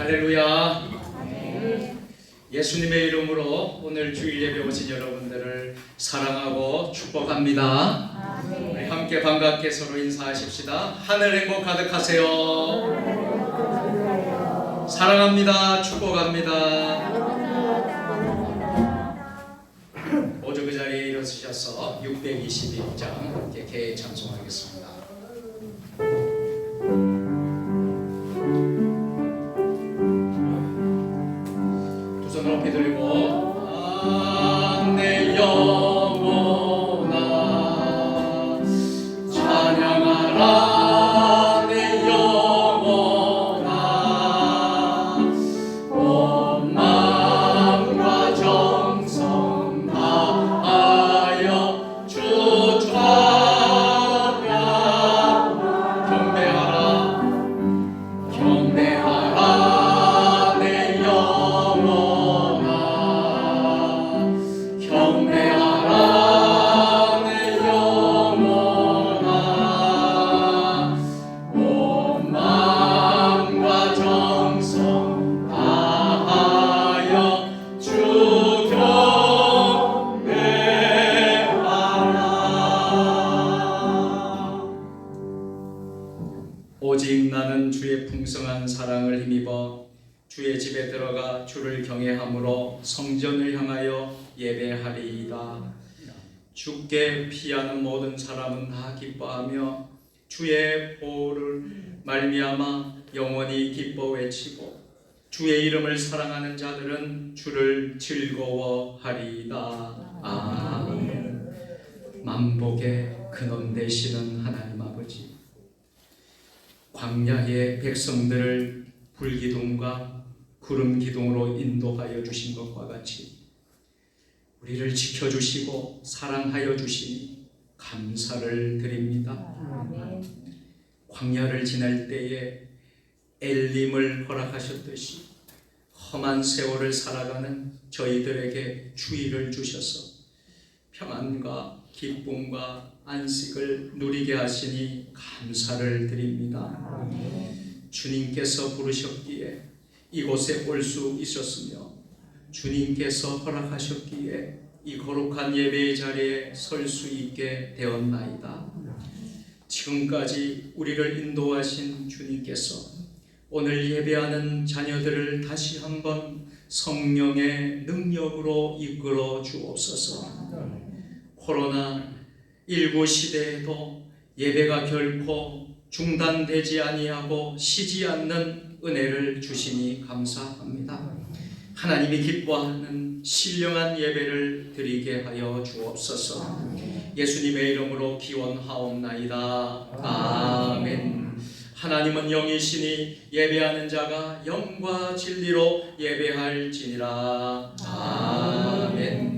할렐루야. 예수님의 이름으로 오늘 주일 예배 오신 여러분들을 사랑하고 축복합니다. 우리 함께 반갑게 서로 인사하십시다. 하늘 행복 가득하세요. 사랑합니다. 축복합니다. 모두 그 자리에 일어서셔서 622장 함께 개의 찬송하겠습니다. 두 손 높이 들고 내 영혼아 찬양하라 내 영혼아 온 마음과 정성 다하여 주 찬양 경배하라 내 영혼아 경배하라 내 영혼아 온 마음과 정성 다하여 주 경배하라. 오직 나는 주의 풍성한 사랑을 힘입어 주의 집에 들어가 주를 경외함으로 성전을 향하여 예배하리이다. 주께 피하는 모든 사람은 다 기뻐하며 주의 보호를 말미암아 영원히 기뻐 외치고 주의 이름을 사랑하는 자들은 주를 즐거워하리이다. 아멘. 만복의 근원 되시는 하나님 아버지, 광야의 백성들을 불기둥과 구름기둥으로 인도하여 주신 것과 같이 우리를 지켜주시고 사랑하여 주시니 감사를 드립니다. 광야를 지날 때에 엘림을 허락하셨듯이 험한 세월을 살아가는 저희들에게 주의를 주셔서 평안과 기쁨과 안식을 누리게 하시니 감사를 드립니다. 주님께서 부르셨기에 이곳에 올 수 있었으며 주님께서 허락하셨기에 이 거룩한 예배의 자리에 설 수 있게 되었나이다. 지금까지 우리를 인도하신 주님께서 오늘 예배하는 자녀들을 다시 한번 성령의 능력으로 이끌어 주옵소서. 코로나19 시대에도 예배가 결코 중단되지 아니하고 쉬지 않는 은혜를 주시니 감사합니다. 하나님이 기뻐하는 신령한 예배를 드리게 하여 주옵소서. 예수님의 이름으로 기원하옵나이다. 아멘. 하나님은 영이시니 예배하는 자가 영과 진리로 예배할지니라. 아멘.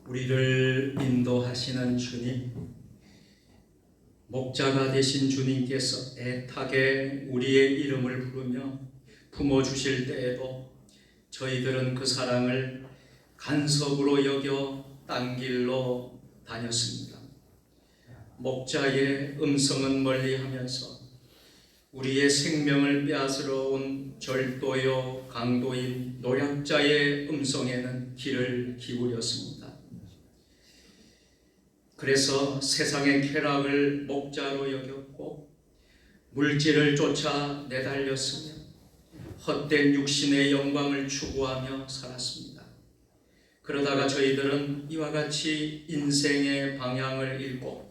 우리를 인도하시는 주님, 목자가 되신 주님께서 애타게 우리의 이름을 부르며 품어주실 때에도 저희들은 그 사랑을 간섭으로 여겨 딴 길로 다녔습니다. 목자의 음성은 멀리하면서 우리의 생명을 빼앗으러 온 절도요 강도인 노약자의 음성에는 귀를 기울였습니다. 그래서 세상의 쾌락을 목자로 여겼고 물질을 쫓아 내달렸으며 헛된 육신의 영광을 추구하며 살았습니다. 그러다가 저희들은 이와 같이 인생의 방향을 잃고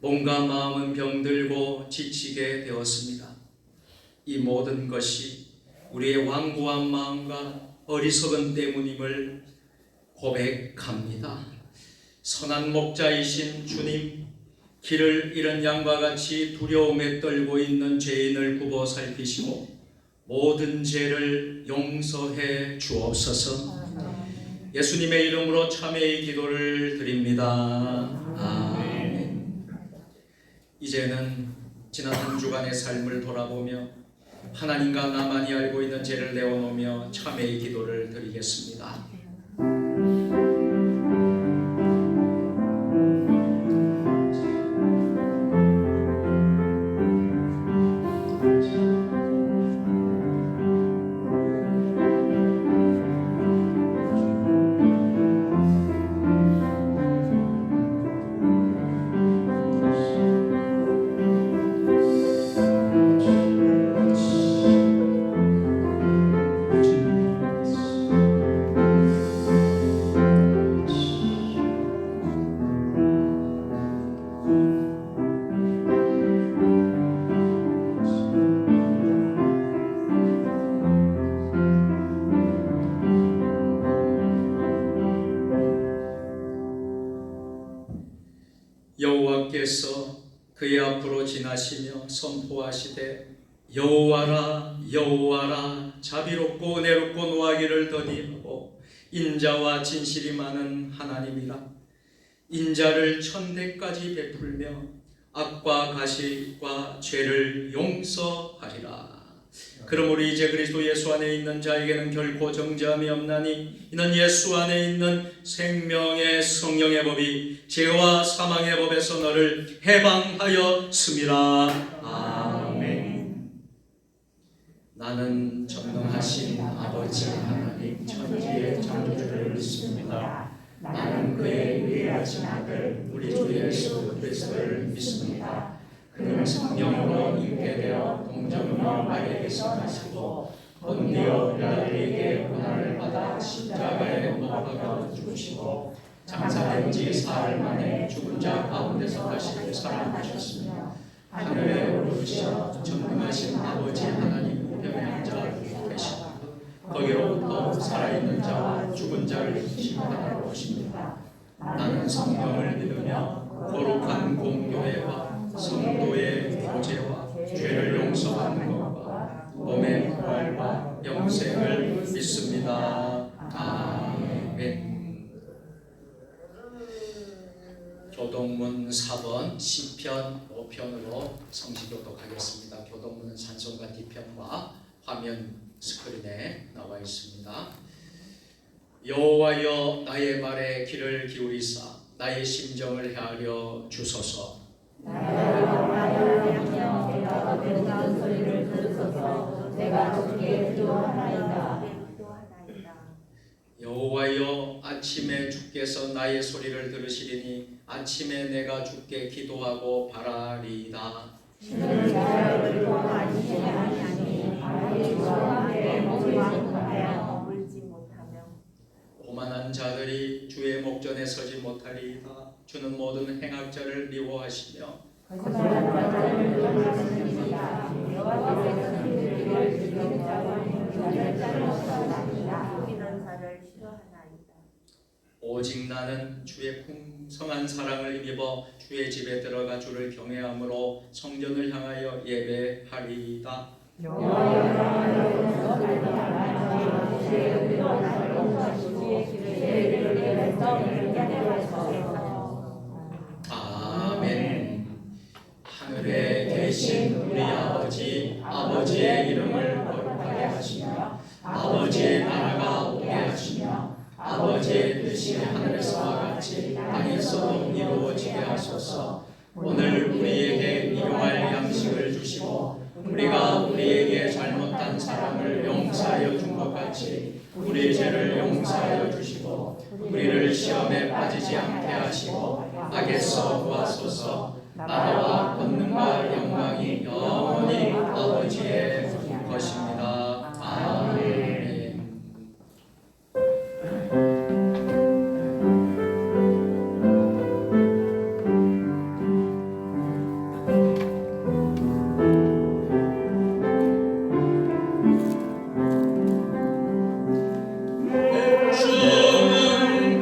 몸과 마음은 병들고 지치게 되었습니다. 이 모든 것이 우리의 완고한 마음과 어리석은 때문임을 고백합니다. 선한 목자이신 주님, 길을 잃은 양과 같이 두려움에 떨고 있는 죄인을 굽어 살피시고 모든 죄를 용서해 주옵소서. 예수님의 이름으로 참회의 기도를 드립니다. 아멘. 이제는 지난 한 주간의 삶을 돌아보며 하나님과 나만이 알고 있는 죄를 내어놓으며 참회의 기도를 드리겠습니다. 여호와께서 그의 앞으로 지나시며 선포하시되 여호와라 여호와라 자비롭고 은혜롭고 노하기를 더디하고 인자와 진실이 많은 하나님이라. 인자를 천대까지 베풀며 악과 가시과 죄를 용서하리라. 그러므로 이제 그리스도 예수 안에 있는 자에게는 결코 정죄함이 없나니 이는 예수 안에 있는 생명의 성령의 법이 죄와 사망의 법에서 너를 해방하였음이라. 아멘. 나는 전능하신 아버지 하나님 천지의 창조주를 믿습니다. 나는 그의 유일하신 아들 우리 주 예수 그리스도를 믿습니다. 그는 성령으로 잉태되어 동정녀 마리아에게서 나시고 본디오 빌라도에게 고난을 받아 십자가에 못 박아 죽으시고 장사된 지 사흘 만에 죽은 자 가운데서 다시 살아나셨으며 하늘에 오르시어 전능하신 아버지 하나님 우편에 앉아 계시고 거기로부터 살아있는 자와 죽은 자를 심판하러 오십니다. 나는 성령을 믿으며 거룩한 공교회와 성도의 교제와 죄를 용서하는 것과 몸의 부활과 영생을 믿습니다. 아멘. 교동문 4번 시편 5편으로 성시 교독하겠습니다. 교동문은 찬송가 뒤편과 화면 스크린에 나와 있습니다. 여호와여 나의 말에 귀를 기울이사 나의 심정을 헤아려 주소서. 여호와여 아침에 주께서 나의 소리를 들으시리니 아침에 내가 주께 기도하고 바라리이다. 오만한 자들이 주의 목전에 서지 못하리이다. 주는 모든 행악자를 미워하시며 오직 나는 주의 풍성한 사랑을 힘입어 주의 집에 들어가 주를 경외함으로 성전을 향하여 예배하리이다. 아멘. 하늘에 계신 우리 아버지, 아버지의 이름을 거룩하게 하시며 아버지의 나라가 오게 하시며 아버지의 뜻이 하늘에서와 같이 땅에서도 이루어지게 하소서. 오늘 우리에게 일용할 양식을 주시고 우리가 우리에게 잘못한 사람을 용서하여 준 것 같이 우리 죄를 용서하여 주시고 우리를 시험에 빠지지 않게 하시고 악에서 구하소서. 나라와 권능과 영광이 영원히 아버지의 것입니다. 아멘. 주는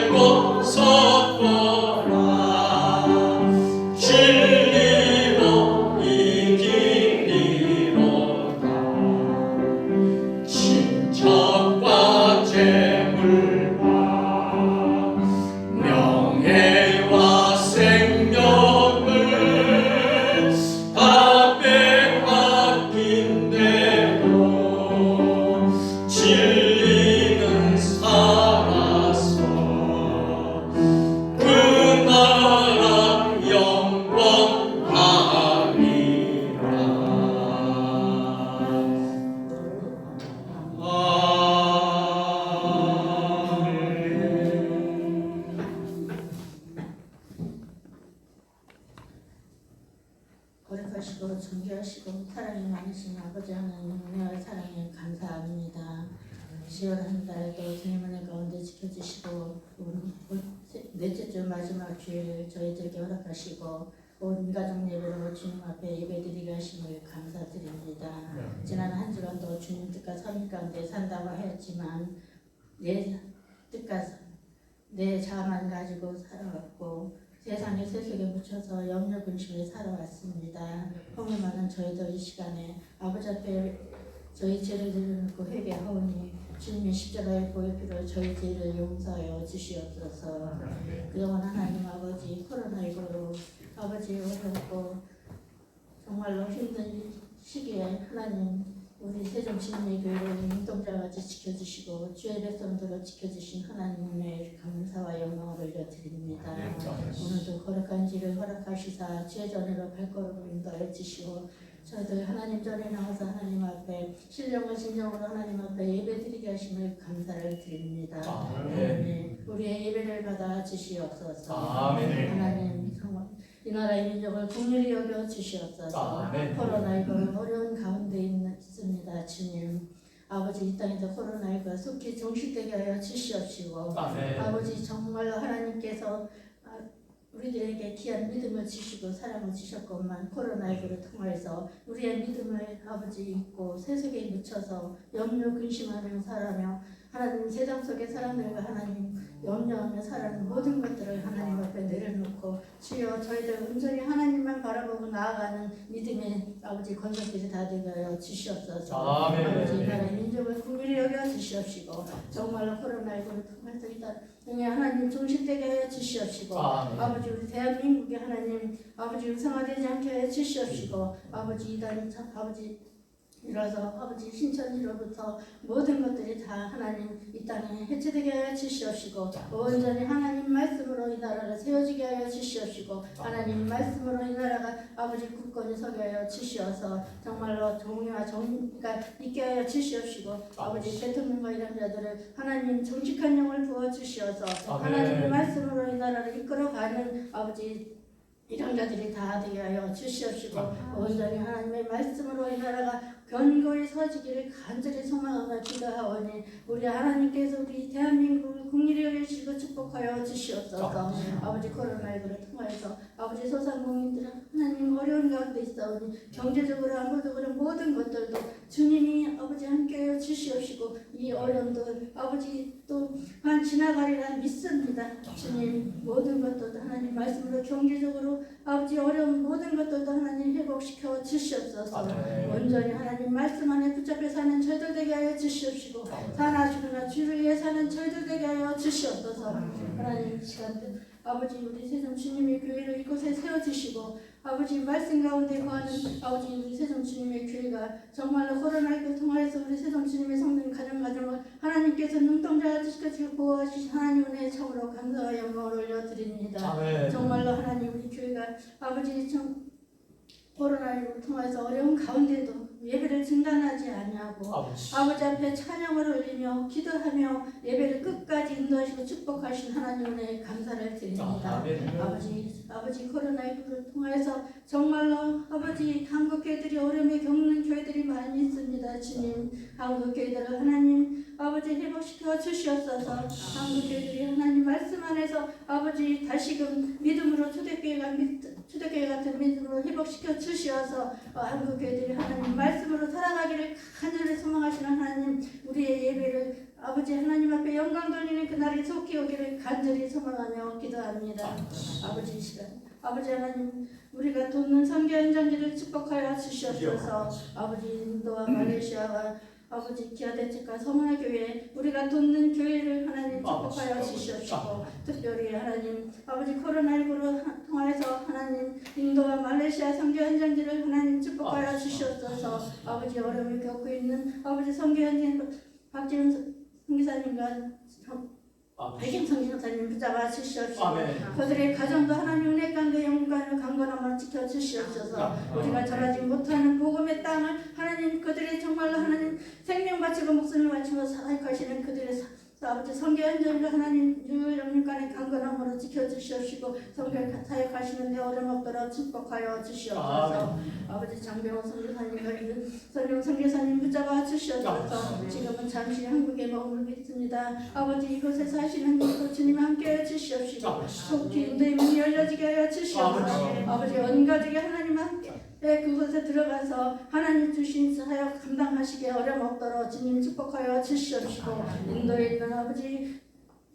알고 섰구나. 진리로 이기리로다. 친척과 재물과 명예와 생명을 다 빼앗긴대도 진리는 살아서 그 나라 거룩하시고 존귀하시고 사랑이 많으신 아버지 하나님 은혜와 사랑에 감사합니다. 10월 한 달도 주님 은혜 가운데 지켜주시고 넷째 주 마지막 주일 저희들에게 허락하시고 온 가족 예배로 주님 앞에 예배드리게 하심을 감사드립니다. 지난 한 주간도 주님 뜻과 섭리 가운데 산다고 하였지만 내 뜻과 내 자아만 가지고 살아왔고 세상의 세속에 묻혀서 염려 근심에 살아왔습니다. 폭력하는 저희도 이 시간에 아버지 앞에 저희 죄를 들여놓고 회개하오니 주님의 십자가의 보혈피로 저희 죄를 용서하여 주시옵소서. 그동안 하나님 아버지 코로나19로 아버지 어렵고 정말로 힘든 시기에 하나님 우리 세종신의 교회를 눈동자같이 지켜주시고 주의 백성들을 지켜주신 하나님 은혜에 감사와 영광을 올려드립니다. 오늘도 거룩한 길을 허락하시사 주의 전으로 발걸음을 인도해 주시고 저희들 하나님 전에 나와서 하나님 앞에 신령과 진정으로 하나님 앞에 예배드리게 하심을 감사를 드립니다. 하나님 우리의 예배를 받아 주시옵소서. 하나님 이 나라의 민족을 긍휼히 여겨 주시옵소서. 코로나19 어려운 가운데 있습니다. 주님 아버지 이 땅에서 코로나19가 속히 종식되게 하여 주시옵시고 아버지 정말로 하나님께서 우리들에게 귀한 믿음을 주시고 사랑을 주셨건만 코로나19를 통해서 우리의 믿음을 아버지 잊고 세속에 묻혀서 염려 근심하며 살아며 하나님 세상 속의 사람들과 하나님 염려하며 살아가는 모든 것들을 하나님 앞에 내려놓고 주여 저희들 온전히 하나님만 바라보고 나아가는 믿음의 아버지 건설들이 다 되게 하여 주시옵소서. 아버지 이 나라의 민족을 긍휼히 여겨 주시옵시고 정말로 코로나19를 통해서 이 땅에 하나님 종식되게 하여 주시옵시고 아버지 우리 대한민국에 하나님 아버지 유성화되지 않게 하여 주시옵시고 아버지 이단 아버지 이라서 아버지 신천지로부터 모든 것들이 다 하나님 이 땅에 해체되게 하여 주시옵시고 온전히 하나님 말씀으로 이 나라를 세워지게 하여 주시옵시고 하나님 말씀으로 이 나라가 아버지 굳건히 서게 하여 주시어서 정말로 정의와 정의가 있게 하여 주시옵시고 아버지 대통령과 이런 자들을 하나님 정직한 영을 부어 주시어서 하나님의 말씀으로 이 나라를 이끌어가는 아버지 이랑자들이 다 되게 하여 주시옵시고 온전히 하나님의 말씀으로 이 나라가 견고히 서지기를 간절히 소망하며 기도하오니 우리 하나님께서 우리 대한민국을 긍휼히 여기시고 축복하여 주시옵소서. 아버지 코로나19를 통하여서 아버지 소상공인들은 하나님 어려운 가운데 있사오니 경제적으로 안보적으로 모든 것들도 주님이 아버지 함께하여 주시옵시고 이 어려움도 아버지 또한 지나가리라 믿습니다. 주님 모든 것들도 하나님 말씀으로 경제적으로 아버지 어려운 모든 것들도 하나님 회복시켜 주시옵소서. 온전히 하나님 말씀 안에 붙잡혀 사는 저희들 되게 하여 주시옵시고 사나 죽으나 주를 위해 사는 저희들 되게 하여 주시옵소서. 하나님 시간들 아버지 우리 세상 주님의 교회를 이곳에 세워주시고 아버지 말씀 가운데 거하는 아버지 우리 세상 주님의 교회가 정말로 코로나19를 통하여서 우리 세상 주님의 성도님 가정을 하나님께서 눈동자같이 지켜주고 보호하시신 하나님 은혜에 참으로 감사와 영광을 올려드립니다. 정말로 하나님 우리 교회가 아버지 코로나19를 통해서 어려운 가운데도 예배를 중단하지 아니하고 아버지 앞에 찬양을 올리며 기도하며 예배를 끝까지 인도하시고 축복하신 하나님 은혜에 감사를 드립니다. 아버지 코로나19를 통해서 정말로 아버지 한국 교회들이 어려움에 겪는 교회들이 많이 있습니다. 주님 한국 교회들을 하나님 아버지 회복시켜 주시옵소서. 한국 교회들이 하나님 말씀 안에서 아버지 다시금 믿음으로 초대교회 같은 믿음으로 회복시켜 주시어서 한국 교회들이 하나님 말씀으로 살아가기를 간절히 소망하시는 하나님 우리의 예배를 아버지 하나님 앞에 영광 돌리는 그날이 속히 오기를 간절히 소망하며 기도합니다. 아버지 이 시간 아버지 하나님 우리가 돕는 선교 현장들을 축복하여 주시옵소서. 아버지 인도와 말레이시아와 아버지 기아대책과 서문화교회 우리가 돕는 교회를 하나님 축복하여 주시옵시고 특별히 하나님 아버지 코로나19로 통하여서 하나님 인도와 말레이시아 선교 현장들을 하나님 축복하여 주시옵소서. 아버지 어려움을 겪고 있는 아버지 선교 현장 박지훈 선교사님과 백임 선교사님 붙잡아 주시옵시고 그들의 가정도 하나님 은혜 가운데 영혼 가운데 강건함을 지켜 주시옵소서. 우리가 절하지 못하는 복음의 땅을 하나님 그들의 정말로 하나님 생명 바치고 목숨을 바치고 사역하시는 그들의 아버지 선교 현장을 하나님 영혼 간의 강건함으로 지켜 주시옵시고 선교 사역하시는데 어려움 없도록 축복하여 주시옵소서. 아버지 장병호 선교사님과 있는 선영 선교사님 붙잡아 주시옵소서. 지금은 잠시 한국에 머물고 있습니다. 아버지 이곳에 사시는 주님 함께해 주시옵시고 속히 인도의 문이 열려지게 하여 주시옵소서. 아버지 온 가족이 하나님 함께 그곳에 들어가서 하나님 주신 사역 감당하시게 어려움 없도록 주님 축복하여 주시옵시고 인도에 있는 아버지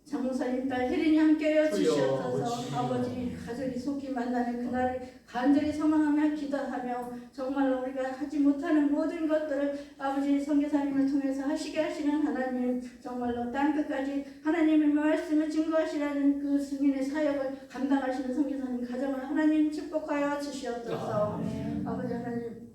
장목사님 딸 혜린이 함께하여 주시옵소서. 아버지 가족이 속히 만나는 그날을 간절히 소망하며 기도하며 정말로 우리가 하지 못하는 모든 것들을 아버지 선교사님을 통해서 하시게 하시는 하나님 정말로 땅끝까지 하나님의 말씀을 증거하시라는 그 승인의 사역을 감당하시는 선교사님 가정을 하나님 축복하여 주시옵소서. 아버지 하나님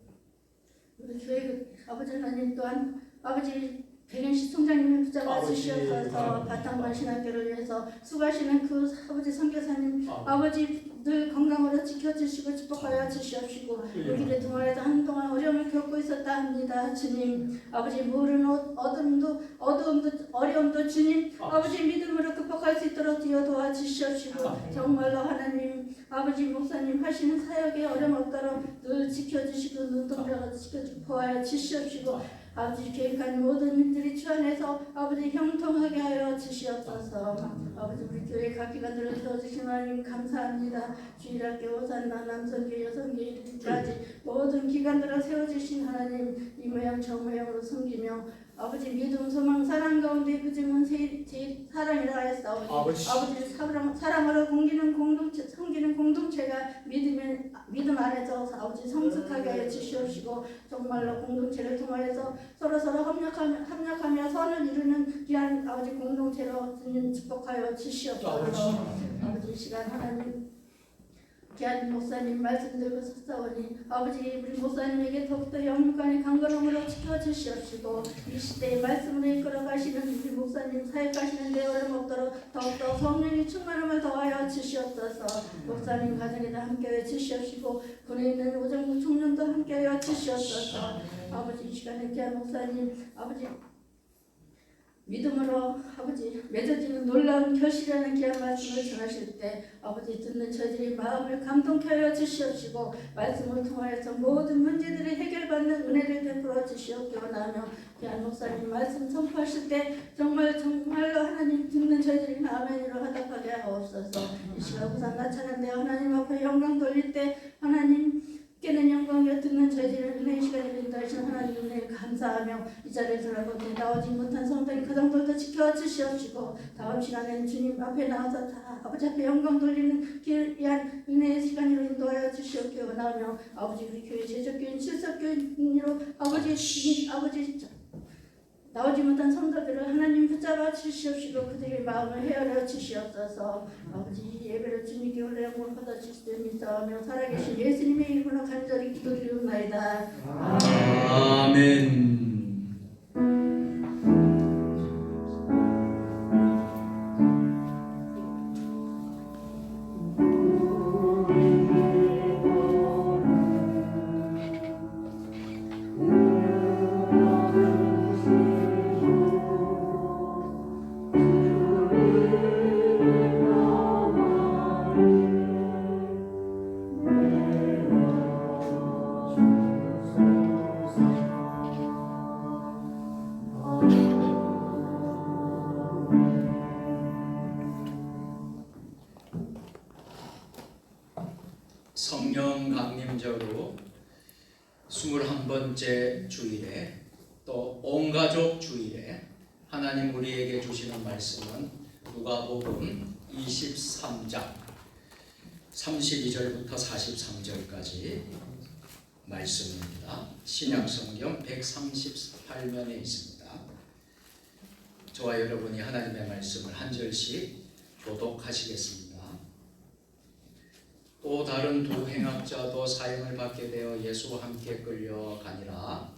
우리 교회 아버지 하나님 또한 아버지 백연식 총장님을 붙잡아 주시옵소서. 바탕반 신학교를 위해서 수고하시는 그 아버지 선교사님 아버지 늘 건강으로 지켜주시고 축복하여 주시옵시고 여기를 통하여서 한동안 어려움을 겪고 있었다 합니다. 주님 아버지 모르는 어둠도 어려움도 주님 아버지 믿음으로 극복할 수 있도록 뒤어 도와주시옵시고 정말로 하나님 아버지 목사님 하시는 사역에 어려움 없도록 늘 지켜주시고 눈동자가 지켜주고 보호하여 주시옵시고 아버지 계획한 모든 일들이 주 안에서 아버지 형통하게 하여 주시옵소서. 아버지 우리 교회 각 기관들을 세워주신 하나님 감사합니다. 주일학교, 오산나, 남성교, 여성교까지 모든 기관들을 세워주신 하나님 이 모양 저 모양으로 섬기며 아버지 믿음, 소망, 사랑 가운데 그중은 제일 사랑이라 하였사오니 아버지 사랑으로 섬기는 공동체가 믿음 안에서 아버지 성숙하게 하여 주시옵시고 정말로 공동체를 통하여서 서로서로 협력하며 선을 이루는 귀한 아버지 공동체로 주님 축복하여 주시옵소서. 아버지 이 시간 하나님 귀한 목사님 말씀 들고 섰사오니 아버지 우리 목사님에게 더욱더 영육간의 강건함으로 지켜주시옵시고 이 시대의 말씀으로 이끌어 가시는 우리 목사님 사역하시는 데 어려움 없도록 더욱더 성령의 충만함을 더하여 주시옵소서. 목사님 가정에도 함께해 주시옵시고 군에 있는 오정국 총련도 함께하여 주시옵소서. 아버지 이 시간에 귀한 목사님 아버지 믿음으로 아버지 맺어지는 놀라운 결실이라는 귀한 말씀을 전하실 때 아버지 듣는 저희들의 마음을 감동케 하여 주시옵시고 말씀을 통하여서 모든 문제들이 해결받는 은혜를 베풀어 주시옵기 원하며 귀한 목사님 말씀 선포하실 때 정말로 하나님 듣는 저희들이 아멘으로 화답하게 하옵소서. 이 시간 우상 나차는데 하나님 앞에 영광 돌릴 때 하나님 깨는 영광이여 듣는 저희들을 은혜의 시간에 인도하신 하나님 은혜에 감사하며 이 자리에서라도 나오지 못한 성도인 가정들도 지켜주시옵시고 다음 시간에는 주님 앞에 나와서 다 아버지 앞에 영광 돌리는 귀한 은혜의 시간으로 인도하여 주시옵기 원하며 아버지 우리 교회 제적교인 출석교인으로 아버지 나오지 못한 성도들을 하나님 붙잡아 주시옵시고 그들의 마음을 헤아려 주시옵소서. 아버지 예배를 주님께 올려 영광 받아 주시되 믿사오며 살아계신 예수님의 이름으로 간절히 기도드리옵나이다. 아멘. 성령 강림절로 21번째 주일에 또 온가족 주일에 하나님 우리에게 주시는 말씀은 누가복음 23장 32절부터 43절까지 말씀입니다. 신약성경 138면에 있습니다. 저와 여러분이 하나님의 말씀을 한 절씩 교독하시겠습니다. 또 다른 두 행악자도 사형을 받게 되어 예수와 함께 끌려가니라.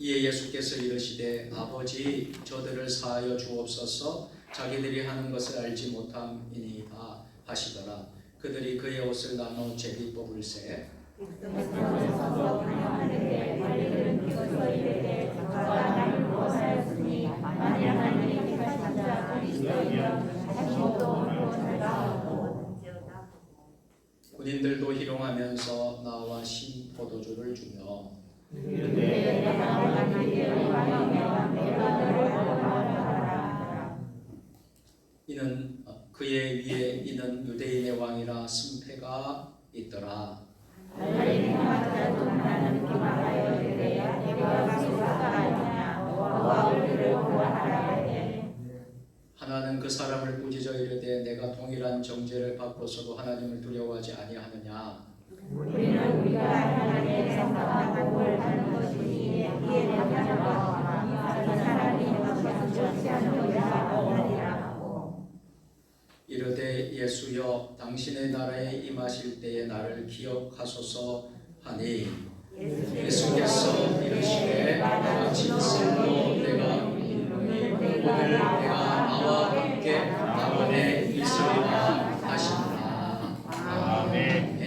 이에 예수께서 이르시되 아버지 저들을 사하여 주옵소서 자기들이 하는 것을 알지 못함이니이다 하시더라. 그들이 그의 옷을 나눠 제비 뽑을새 군인들도 희롱하면서 나와 신 포도주를 주며 이는 그의 위에 이는 유대인의 왕이라 승패가 있더라. 하나는 그 사람을 꾸짖어 이르되 내가 동일한 정죄를 받고서도 하나님을 두려워하지 아니하느냐. 우리는 우리가 하나님의 성당한 복을 받는 것이니 이에 대하여 이 사람이 좋지 않은 것이라고 하니라. 이르되 예수여 당신의 나라에 임하실 때에 나를 기억하소서 하니 예수께서 이르시되 나와 진실로 내가 오늘 내가 나와 함께 낙원에 있으리라 하시니라. 아멘.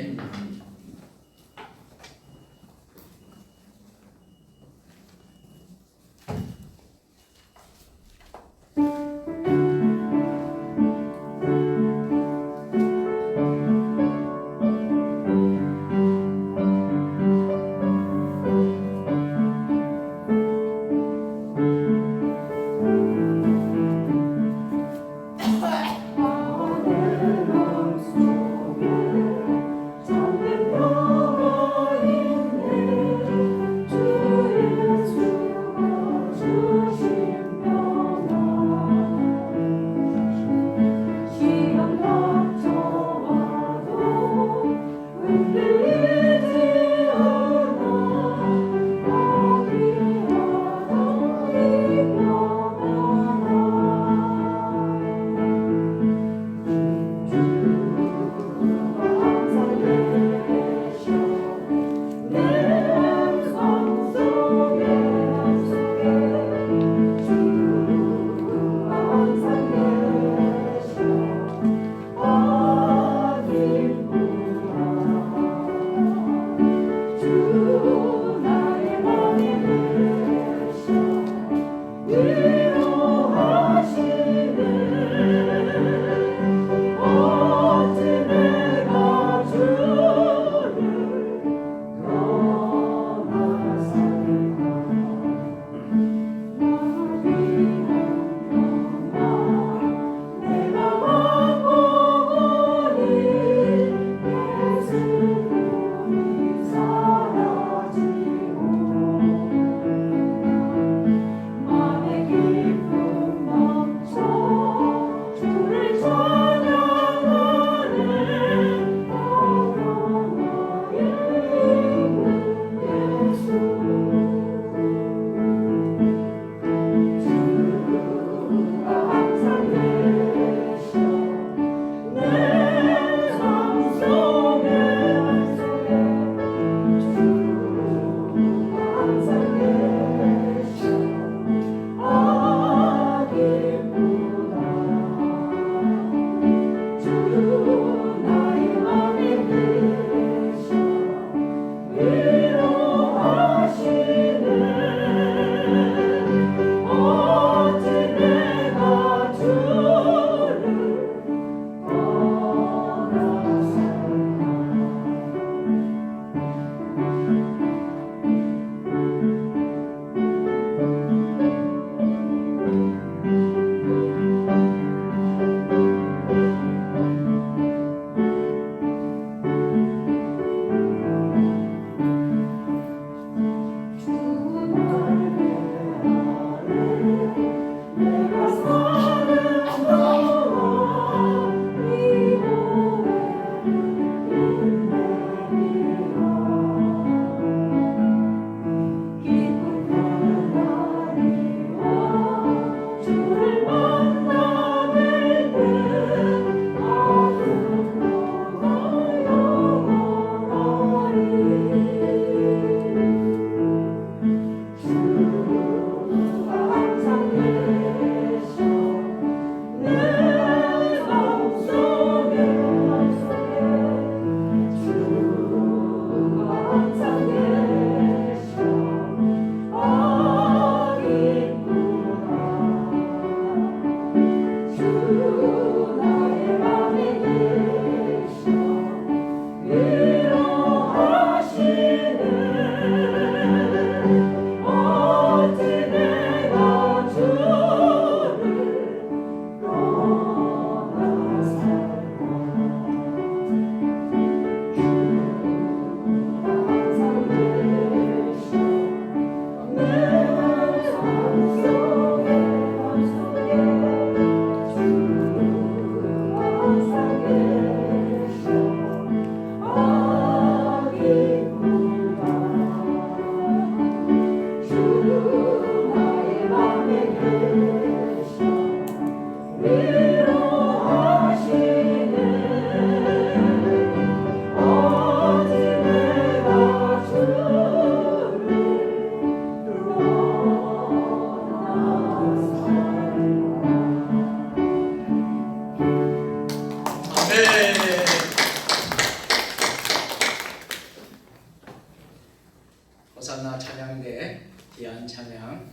호산나 찬양대에 귀한 찬양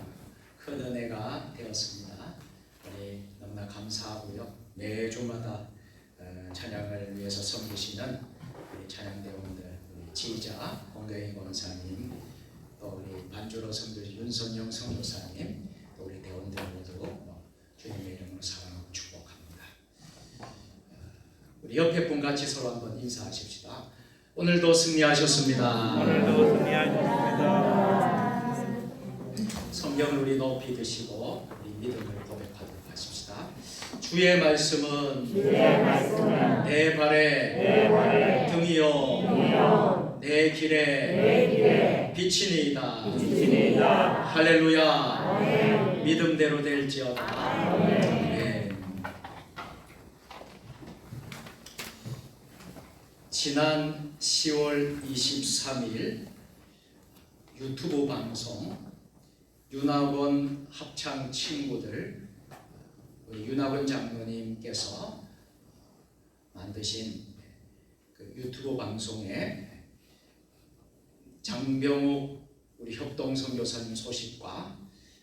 큰 은혜가 되었습니다. 우리 너무나 감사하고요. 매주마다 찬양을 위해서 섬기시는 우리 찬양대원들, 우리 지휘자 권경희 권사님, 또 우리 반주로 섬기신 윤선영 선교사님, 또 우리 대원들 모두 주님의 이름으로 사랑하고 축복합니다. 우리 옆에 분 같이 서로 한번 인사하십시다. 오늘도 승리하셨습니다. 오늘도 승리하셨습니다. 성경을 우리 높이 드시고 우리 믿음을 고백하도록 하십시다. 주의 말씀은 내 발에 등이요 내 길에 빛이니이다. 할렐루야. 믿음대로 될지어다. 아멘. 지난 10월 23일 유튜브 방송 윤학원 합창 친구들, 우리 윤학원 장로님께서 만드신 그 유튜브 방송에 장병욱 우리 협동선교사님 소식과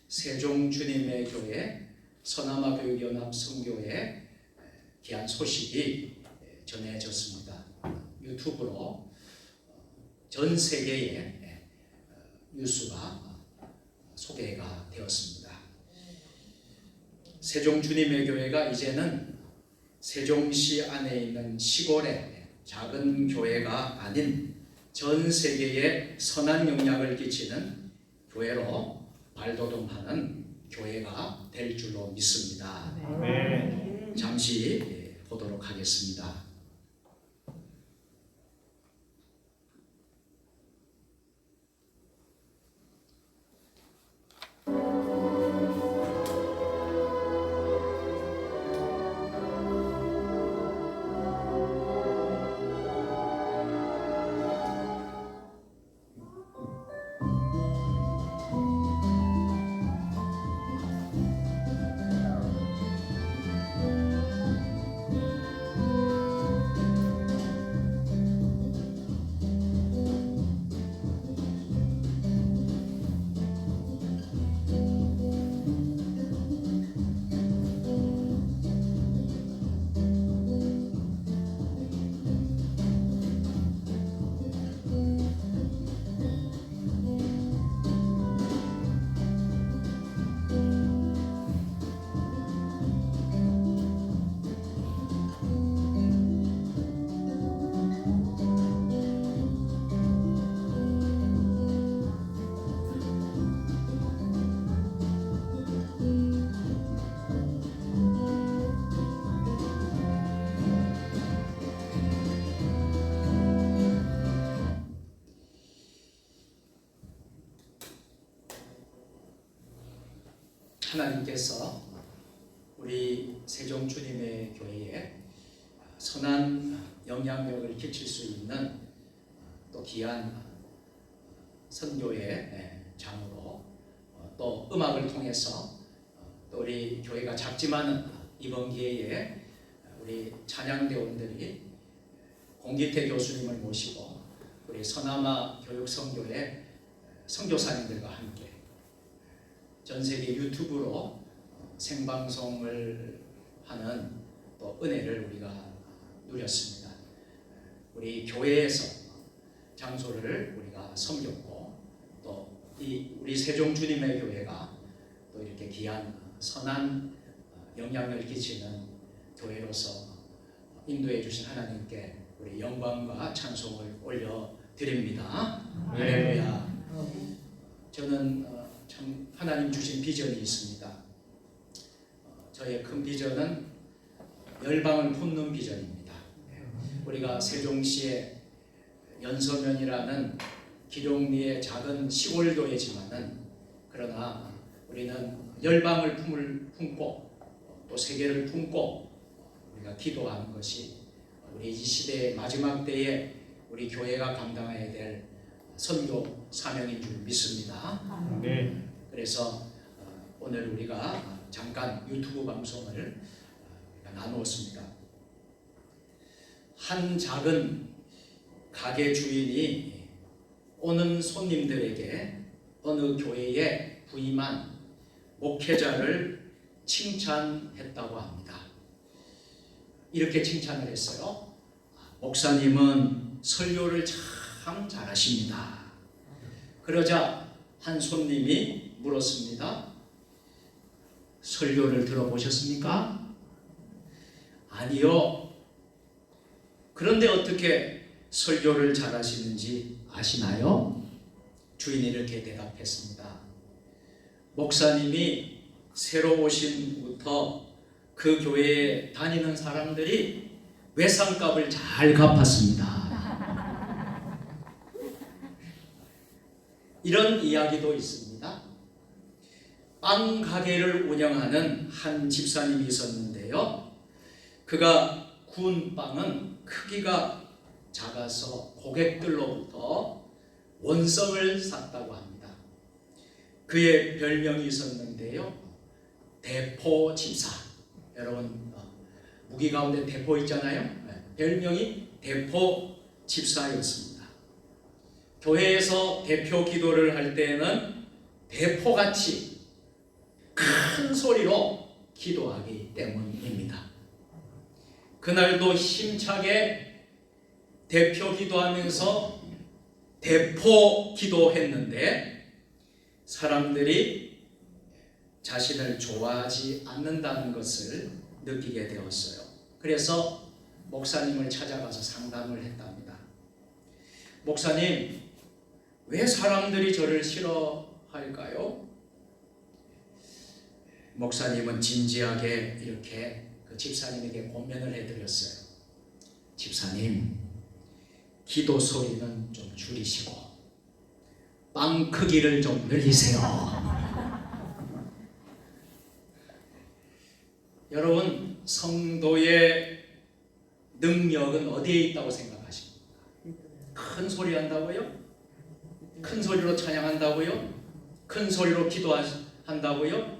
세종 주님의 교회 서남아 교육연합 선교회 귀한 소식이 전해졌습니다. 유튜브로 전 세계에 뉴스가 소개가 되었습니다. 세종 주님의 교회가 이제는 세종시 안에 있는 시골의 작은 교회가 아닌 전 세계에 선한 영향을 끼치는 교회로 발돋움하는 교회가 될 줄로 믿습니다. 아멘. 잠시 보도록 하겠습니다. 하나님께서 우리 세종 주님의 교회에 선한 영향력을 끼칠 수 있는 또 귀한 선교의 장으로 또 음악을 통해서 또 우리 교회가 작지만은 이번 기회에 우리 찬양대원들이 공기태 교수님을 모시고 우리 서남아 교육선교회 선교사님들과 함께 전 세계 유튜브로 생방송을 하는 또 은혜를 우리가 누렸습니다. 우리 교회에서 장소를 우리가 섬겼고 또 이 우리 세종 주님의 교회가 또 이렇게 귀한 선한 영향을 끼치는 교회로서 인도해 주신 하나님께 우리 영광과 찬송을 올려 드립니다. 할렐루야. 저는 참 하나님 주신 비전이 있습니다. 저의 큰 비전은 열방을 품는 비전입니다. 우리가 세종시의 연서면이라는 기룡리의 작은 시골 교회지만은 그러나 우리는 열방을 품고 또 세계를 품고 우리가 기도하는 것이 우리 이 시대의 마지막 때에 우리 교회가 감당해야 될 선교 사명인 줄 믿습니다. 네. 그래서 오늘 우리가 잠깐 유튜브 방송을 나누었습니다. 한 작은 가게 주인이 오는 손님들에게 어느 교회에 부임한 목회자를 칭찬했다고 합니다. 이렇게 칭찬을 했어요. 목사님은 설교를 참 잘하십니다. 그러자 한 손님이 물었습니다. 설교를 들어보셨습니까? 아니요. 그런데 어떻게 설교를 잘하시는지 아시나요? 주인이 이렇게 대답했습니다. 목사님이 새로 오신 후부터 그 교회에 다니는 사람들이 외상값을 잘 갚았습니다. 이런 이야기도 있습니다. 빵 가게를 운영하는 한 집사님이 있었는데요. 그가 구운 빵은 크기가 작아서 고객들로부터 원성을 샀다고 합니다. 그의 별명이 있었는데요. 대포 집사. 여러분 무기 가운데 대포 있잖아요. 별명이 대포 집사였습니다. 교회에서 대표 기도를 할 때에는 대포같이 큰 소리로 기도하기 때문입니다. 그날도 힘차게 대표 기도하면서 대포 기도했는데 사람들이 자신을 좋아하지 않는다는 것을 느끼게 되었어요. 그래서 목사님을 찾아가서 상담을 했답니다. 목사님, 왜 사람들이 저를 싫어할까요? 목사님은 진지하게 이렇게 그 집사님에게 고면을 해드렸어요. 집사님, 기도 소리는 좀 줄이시고 빵 크기를 좀 늘리세요. 여러분, 성도의 능력은 어디에 있다고 생각하십니까? 큰 소리 한다고요? 큰 소리로 찬양한다고요? 큰 소리로 기도한다고요?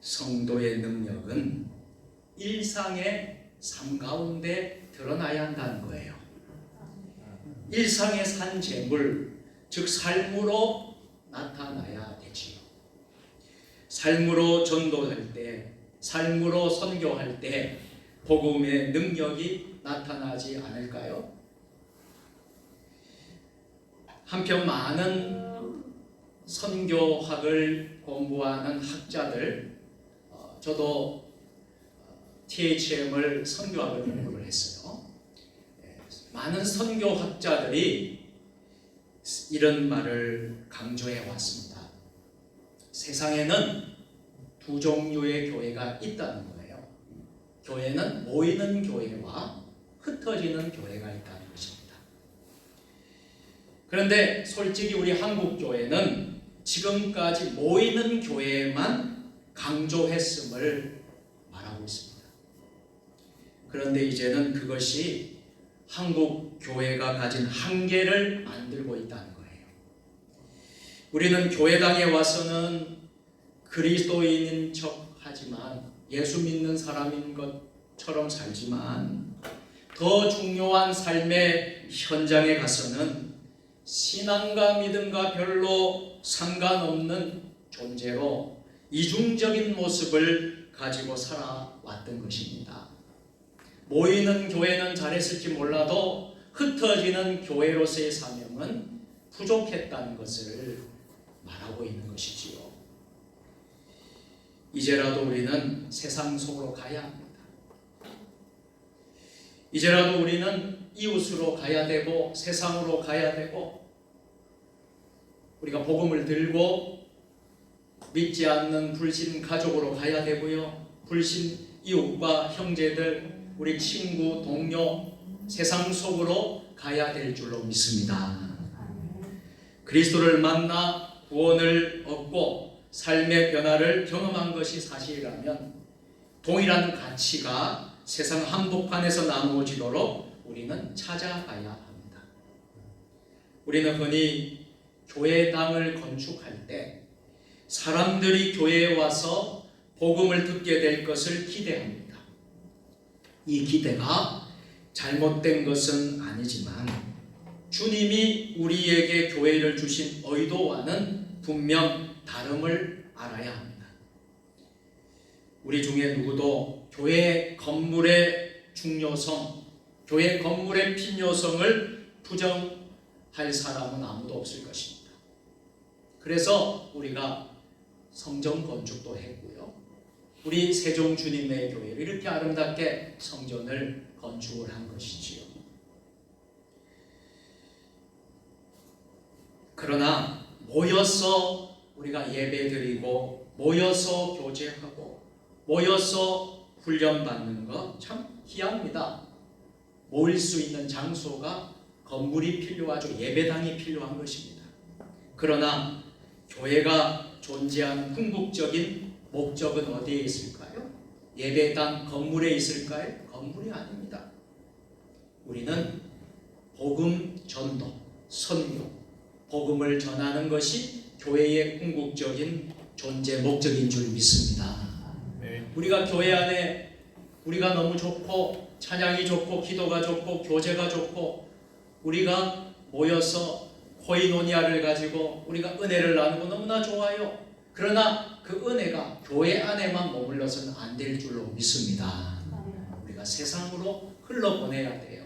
성도의 능력은 일상의 삶 가운데 드러나야 한다는 거예요. 일상의 산 재물, 즉 삶으로 나타나야 되지요. 삶으로 전도할 때, 삶으로 선교할 때 복음의 능력이 나타나지 않을까요? 한편 많은 선교학을 공부하는 학자들, 저도 THM을 선교학을 공부를 했어요. 많은 선교학자들이 이런 말을 강조해 왔습니다. 세상에는 두 종류의 교회가 있다는 거예요. 교회는 모이는 교회와 흩어지는 교회가 있다는 것입니다. 그런데 솔직히 우리 한국 교회는 지금까지 모이는 교회만 강조했음을 말하고 있습니다. 그런데 이제는 그것이 한국 교회가 가진 한계를 만들고 있다는 거예요. 우리는 교회당에 와서는 그리스도인인 척 하지만 예수 믿는 사람인 것처럼 살지만 더 중요한 삶의 현장에 가서는 신앙과 믿음과 별로 상관없는 존재로 이중적인 모습을 가지고 살아왔던 것입니다. 모이는 교회는 잘했을지 몰라도 흩어지는 교회로서의 사명은 부족했다는 것을 말하고 있는 것이지요. 이제라도 우리는 세상 속으로 가야 합니다. 이제라도 우리는 이웃으로 가야 되고 세상으로 가야 되고 우리가 복음을 들고 믿지 않는 불신 가족으로 가야 되고요. 불신 이웃과 형제들, 우리 친구, 동료, 세상 속으로 가야 될 줄로 믿습니다. 그리스도를 만나 구원을 얻고 삶의 변화를 경험한 것이 사실이라면 동일한 가치가 세상 한복판에서 나누어지도록 우리는 찾아가야 합니다. 우리는 흔히 교회당을 건축할 때 사람들이 교회에 와서 복음을 듣게 될 것을 기대합니다. 이 기대가 잘못된 것은 아니지만 주님이 우리에게 교회를 주신 의도와는 분명 다름을 알아야 합니다. 우리 중에 누구도 교회 건물의 중요성, 교회 건물의 필요성을 부정할 사람은 아무도 없을 것입니다. 그래서 우리가 성전 건축도 했고요. 우리 세종 주님의 교회를 이렇게 아름답게 성전을 건축을 한 것이지요. 그러나 모여서 우리가 예배드리고 모여서 교제하고 모여서 훈련받는 거 참 귀합니다. 모일 수 있는 장소가 건물이 필요하죠. 예배당이 필요한 것입니다. 그러나 교회가 존재한 궁극적인 목적은 어디에 있을까요? 예배당 건물에 있을까요? 건물이 아닙니다. 우리는 복음 전도, 선교, 복음을 전하는 것이 교회의 궁극적인 존재 목적인 줄 믿습니다. 네. 우리가 교회 안에 우리가 너무 좋고 찬양이 좋고 기도가 좋고 교제가 좋고 우리가 모여서 코이노니아를 가지고 우리가 은혜를 나누고 너무나 좋아요. 그러나 그 은혜가 교회 안에만 머물러서는 안 될 줄로 믿습니다. 우리가 세상으로 흘러보내야 돼요.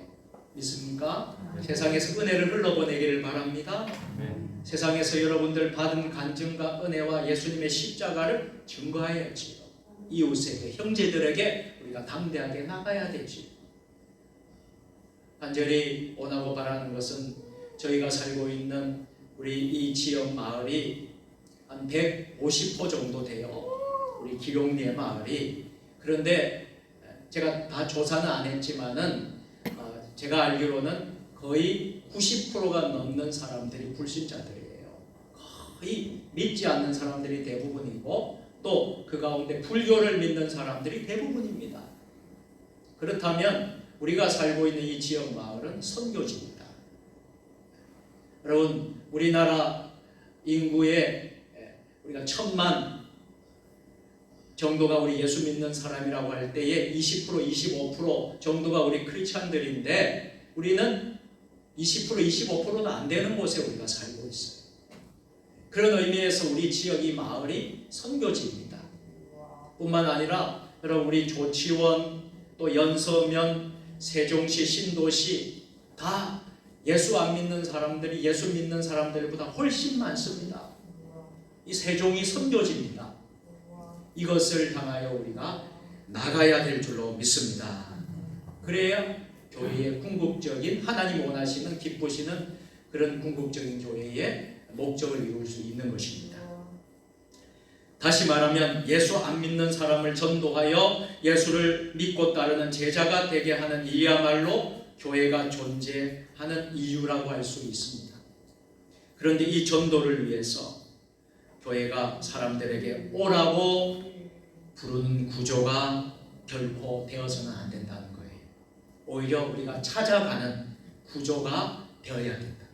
믿습니까? 세상에서 은혜를 흘러보내기를 바랍니다. 세상에서 여러분들 받은 간증과 은혜와 예수님의 십자가를 증거해야지요. 이웃에게, 형제들에게 우리가 담대하게 나가야 되지. 간절히 원하고 바라는 것은 저희가 살고 있는 우리 이 지역 마을이 한 150호 정도 돼요. 우리 기룡리의 마을이. 그런데 제가 다 조사는 안 했지만은 제가 알기로는 거의 90%가 넘는 사람들이 불신자들이에요. 거의 믿지 않는 사람들이 대부분이고 또 그 가운데 불교를 믿는 사람들이 대부분입니다. 그렇다면 우리가 살고 있는 이 지역 마을은 선교지입니다. 여러분, 우리나라 인구의 우리가 1000만 정도가 우리 예수 믿는 사람이라고 할 때에 20%, 25% 정도가 우리 크리스찬들인데 우리는 20%, 25%도 안 되는 곳에 우리가 살고 있어요. 그런 의미에서 우리 지역 이 마을이 선교지입니다. 뿐만 아니라 여러분 우리 조치원, 또 연서면, 세종시, 신도시 다 예수 안 믿는 사람들이 예수 믿는 사람들보다 훨씬 많습니다. 이 세종이 선교지입니다. 이것을 향하여 우리가 나가야 될 줄로 믿습니다. 그래야 교회의 궁극적인 하나님 원하시는 기쁘시는 그런 궁극적인 교회의 목적을 이룰 수 있는 것입니다. 다시 말하면 예수 안 믿는 사람을 전도하여 예수를 믿고 따르는 제자가 되게 하는 이야말로 교회가 존재하는 이유라고 할 수 있습니다. 그런데 이 전도를 위해서 교회가 사람들에게 오라고 부르는 구조가 결코 되어서는 안 된다는 거예요. 오히려 우리가 찾아가는 구조가 되어야 된다.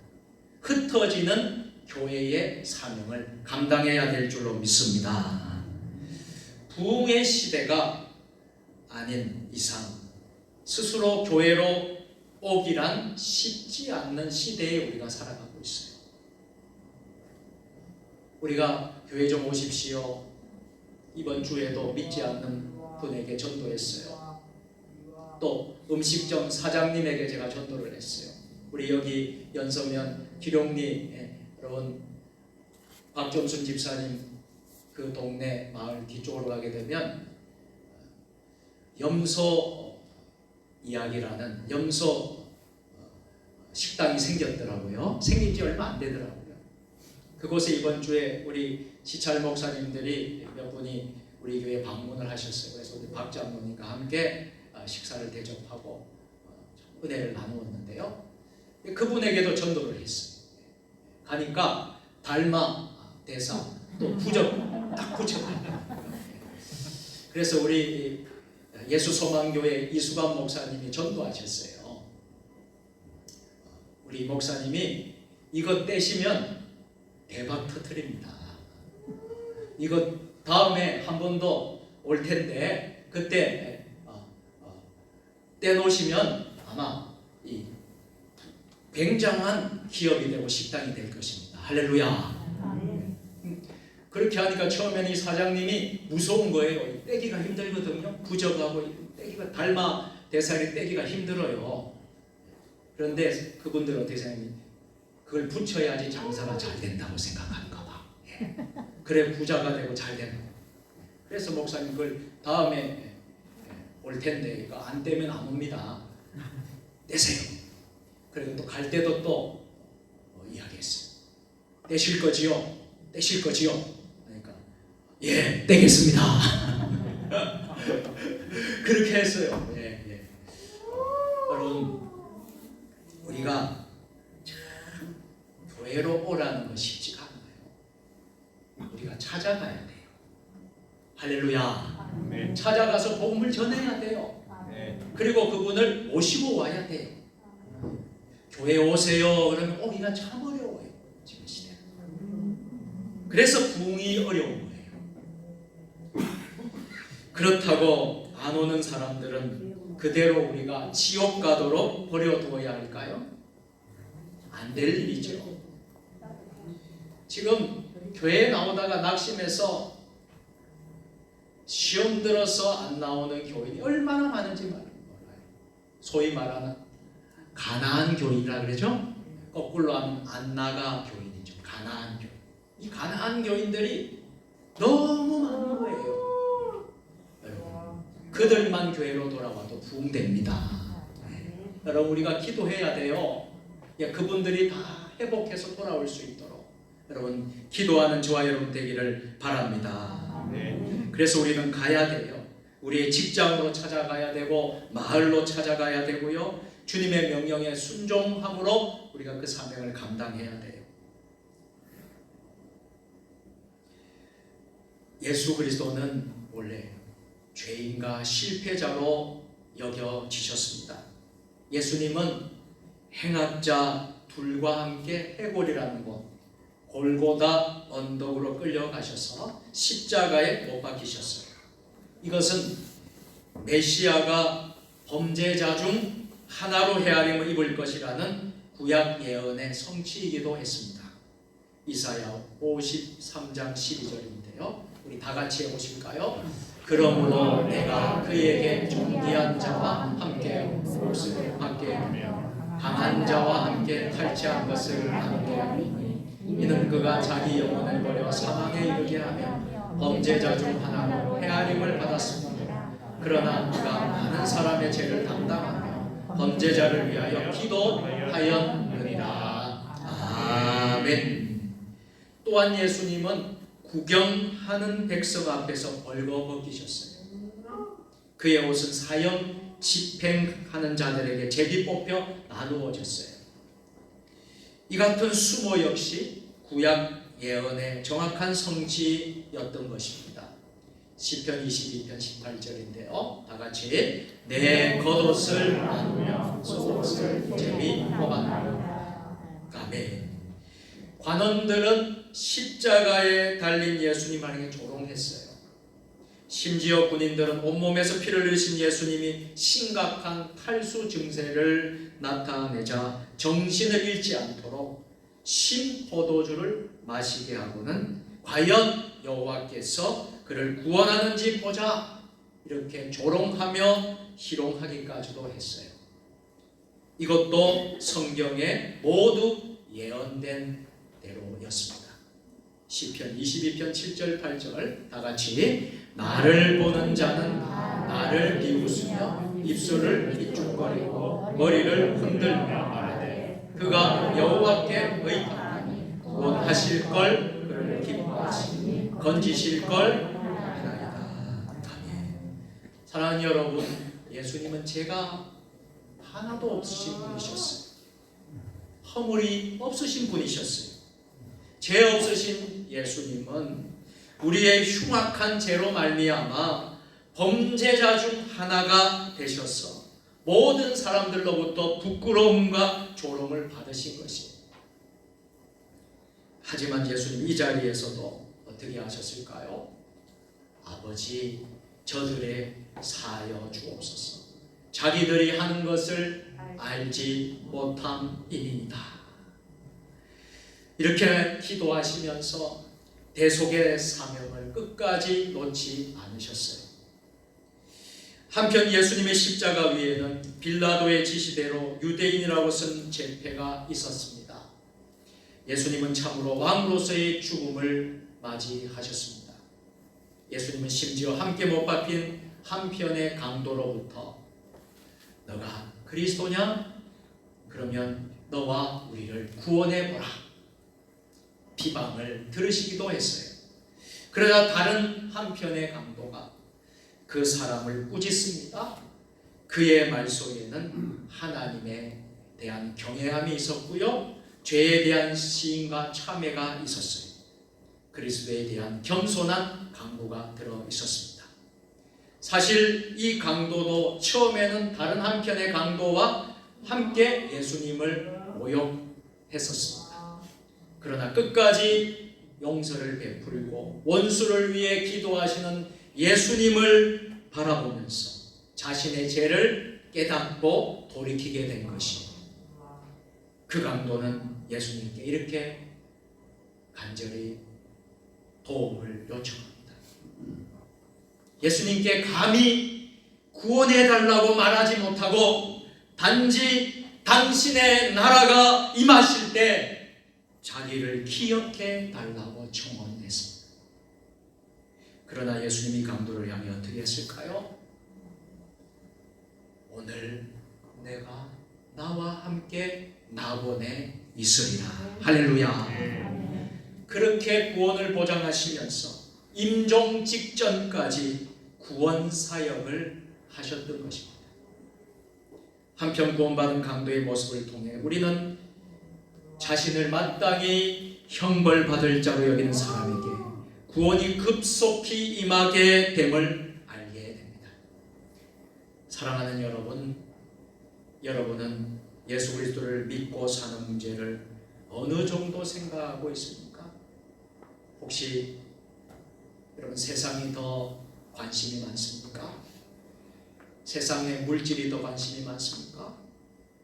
흩어지는 교회의 사명을 감당해야 될 줄로 믿습니다. 부흥의 시대가 아닌 이상 스스로 교회로 오기란 쉽지 않는 시대에 우리가 살아가고 있어요. 우리가 교회 좀 오십시오. 이번 주에도 믿지 않는 분에게 전도했어요. 또 음식점 사장님에게 제가 전도를 했어요. 우리 여기 연서면 기룡리 여러분 박점순 집사님 그 동네 마을 뒤쪽으로 가게 되면 염소 이야기라는 염소 식당이 생겼더라고요. 생긴 지 얼마 안 되더라고요. 그곳에 이번 주에 우리 시찰 목사님들이 몇 분이 우리 교회 방문을 하셨어요. 그래서 우리 박 장로님과 함께 식사를 대접하고 은혜를 나누었는데요. 그분에게도 전도를 했어요. 가니까 달마 대사 또 부적 딱 붙였더라고요. 그래서 우리 예수소망교회 이수감 목사님이 전도하셨어요. 우리 목사님이 이것 떼시면 대박 터뜨립니다. 이것 다음에 한 번 더 올 텐데 그때 떼놓으시면 아마 이 굉장한 기업이 되고 식당이 될 것입니다. 할렐루야. 그렇게 하니까 처음에는 이 사장님이 무서운 거예요. 떼기가 힘들거든요. 부적하고 떼기가 달마 대살이 떼기가 힘들어요. 그런데 그분들은 어떻게 생각합니까? 그걸 붙여야지 장사가 잘 된다고 생각하는가 봐. 그래 부자가 되고 잘 된다. 그래서 목사님 그걸 다음에 올 텐데 이거 안 떼면 안 옵니다. 떼세요. 그리고 또 갈 때도 또 이야기했어요. 떼실 거지요? 떼실 거지요? 그러니까 예, 떼겠습니다. 그렇게 했어요. 예. 여러분 우리가 참 교회로 오라는 거 쉽지가 않아요. 우리가 찾아가야 돼요. 할렐루야. 네. 찾아가서 복음을 전해야 돼요. 네. 그리고 그분을 모시고 와야 돼요. 교회 오세요. 그러면 오기가 참 어려워요. 지금 시대는. 그래서 부흥이 어려운 거예요. 그렇다고 안 오는 사람들은 그대로 우리가 지옥 가도록 버려두어야 할까요? 안 될 일이죠. 지금 교회에 나오다가 낙심해서 시험 들어서 안 나오는 교인이 얼마나 많은지 몰라요. 소위 말하는 가나안 교인이라 그러죠? 거꾸로 하면 안나가 교인이죠. 가나안 교인. 이 가나안 교인들이 너무 많은 거예요. 여러분, 그들만 교회로 돌아와도 부흥됩니다. 여러분 우리가 기도해야 돼요. 그분들이 다 회복해서 돌아올 수 있도록 여러분 기도하는 저와 여러분 되기를 바랍니다. 네. 그래서 우리는 가야 돼요. 우리의 직장으로 찾아가야 되고 마을로 찾아가야 되고요. 주님의 명령에 순종함으로 우리가 그 사명을 감당해야 돼요. 예수 그리스도는 원래 죄인과 실패자로 여겨지셨습니다. 예수님은 행악자 둘과 함께 해골이라는 곳 골고다 언덕으로 끌려가셔서 십자가에 못 박히셨어요. 이것은 메시아가 범죄자 중 하나로 헤아림을 입을 것이라는 구약 예언의 성취이기도 했습니다. 이사야 53장 12절인데요. 우리 다 같이 해보실까요? 그러므로 내가 그에게 존귀한 자와 함께 몫을 받게 하며 강한 자와 함께 탈취한 것을 함께 하리니 이는 그가 자기 영혼을 버려 사망에 이르게 하며 범죄자 중 하나로 헤아림을 받았습니다. 그러나 그가 많은 사람의 죄를 담당하며 범죄자를 위하여 기도하였느니라. 아멘. 또한 예수님은 구경하는 백성 앞에서 벌거벗기셨어요. 그의 옷은 사형 집행하는 자들에게 제비 뽑혀 나누어졌어요. 이 같은 수모 역시 구약 예언의 정확한 성취였던 것입니다. 시편 22편 18절인데요. 다 같이 내 겉옷을 나누며 속옷을 제비 뽑아나누라. 아멘. 관원들은 십자가에 달린 예수님 안에 조롱했어요. 심지어 군인들은 온몸에서 피를 흘리신 예수님이 심각한 탈수 증세를 나타내자 정신을 잃지 않도록 신포도주를 마시게 하고는 과연 여호와께서 그를 구원하는지 보자 이렇게 조롱하며 희롱하기까지도 했어요. 이것도 성경에 모두 예언된 대로였습니다. 시편 22편 7절 8절 다 같이 나를 보는 자는 나를 비웃으며 입술을 삐죽거리고 머리를 흔들며 말하되 그가 여호와께 의탁하니 구원하실 걸 그를 기뻐하시니 건지실 걸 하나이다. 아멘. 사랑하는 여러분, 예수님은 죄가 하나도 없으신 분이셨어요. 허물이 없으신 분이셨어요. 죄 없으신 예수님은 우리의 흉악한 죄로 말미암아 범죄자 중 하나가 되셔서 모든 사람들로부터 부끄러움과 조롱을 받으신 것이에요. 하지만 예수님 이 자리에서도 어떻게 하셨을까요? 아버지 저들의 사하여 주옵소서. 자기들이 하는 것을 알지 못함이니이다. 이렇게 기도하시면서 대속의 사명을 끝까지 놓지 않으셨어요. 한편 예수님의 십자가 위에는 빌라도의 지시대로 유대인이라고 쓴 제패가 있었습니다. 예수님은 참으로 왕으로서의 죽음을 맞이하셨습니다. 예수님은 심지어 함께 못 박힌 한편의 강도로부터 너가 그리스도냐? 그러면 너와 우리를 구원해보라. 비방을 들으시기도 했어요. 그러자 다른 한편의 강도가 그 사람을 꾸짖습니다. 그의 말 속에는 하나님에 대한 경외함이 있었고요, 죄에 대한 시인과 참회가 있었어요. 그리스도에 대한 겸손한 강구가 들어 있었습니다. 사실 이 강도도 처음에는 다른 한편의 강도와 함께 예수님을 모욕했었습니다. 그러나 끝까지 용서를 베풀고 원수를 위해 기도하시는 예수님을 바라보면서 자신의 죄를 깨닫고 돌이키게 된 것이, 그 강도는 예수님께 이렇게 간절히 도움을 요청합니다. 예수님께 감히 구원해달라고 말하지 못하고 단지 당신의 나라가 임하실 때 자기를 기억해 달라고 청원했습니다. 그러나 예수님이 강도를 향해 어떻게 했을까요? 오늘 내가 나와 함께 낙원에 있으리라. 할렐루야. 그렇게 구원을 보장하시면서 임종 직전까지 구원 사역을 하셨던 것입니다. 한편 구원받은 강도의 모습을 통해 우리는 자신을 마땅히 형벌받을 자로 여기는 사람에게 구원이 급속히 임하게 됨을 알게 됩니다. 사랑하는 여러분, 여러분은 예수 그리스도를 믿고 사는 문제를 어느 정도 생각하고 있습니까? 혹시 여러분 세상이 더 관심이 많습니까? 세상의 물질이 더 관심이 많습니까?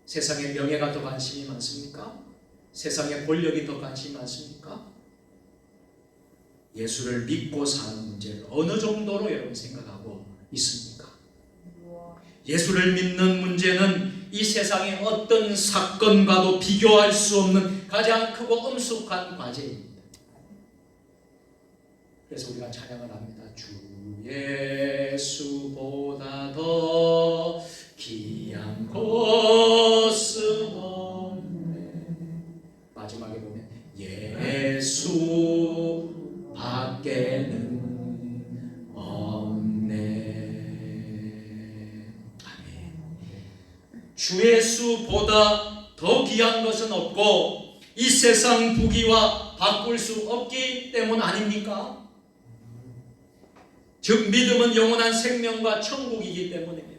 세상의 명예가 더 관심이 많습니까? 세상의 권력이 더 관심이 많습니까? 예수를 믿고 사는 문제를 어느 정도로 여러분 생각하고 있습니까? 예수를 믿는 문제는 이 세상의 어떤 사건과도 비교할 수 없는 가장 크고 엄숙한 과제입니다. 그래서 우리가 찬양을 합니다. 주 예수보다 더 귀한 것은 없네. 마지막에 보면 예수 밖에는 없네. 아멘. 주 예수보다 더 귀한 것은 없고 이 세상 부귀와 바꿀 수 없기 때문 아닙니까? 즉 믿음은 영원한 생명과 천국이기 때문입니다.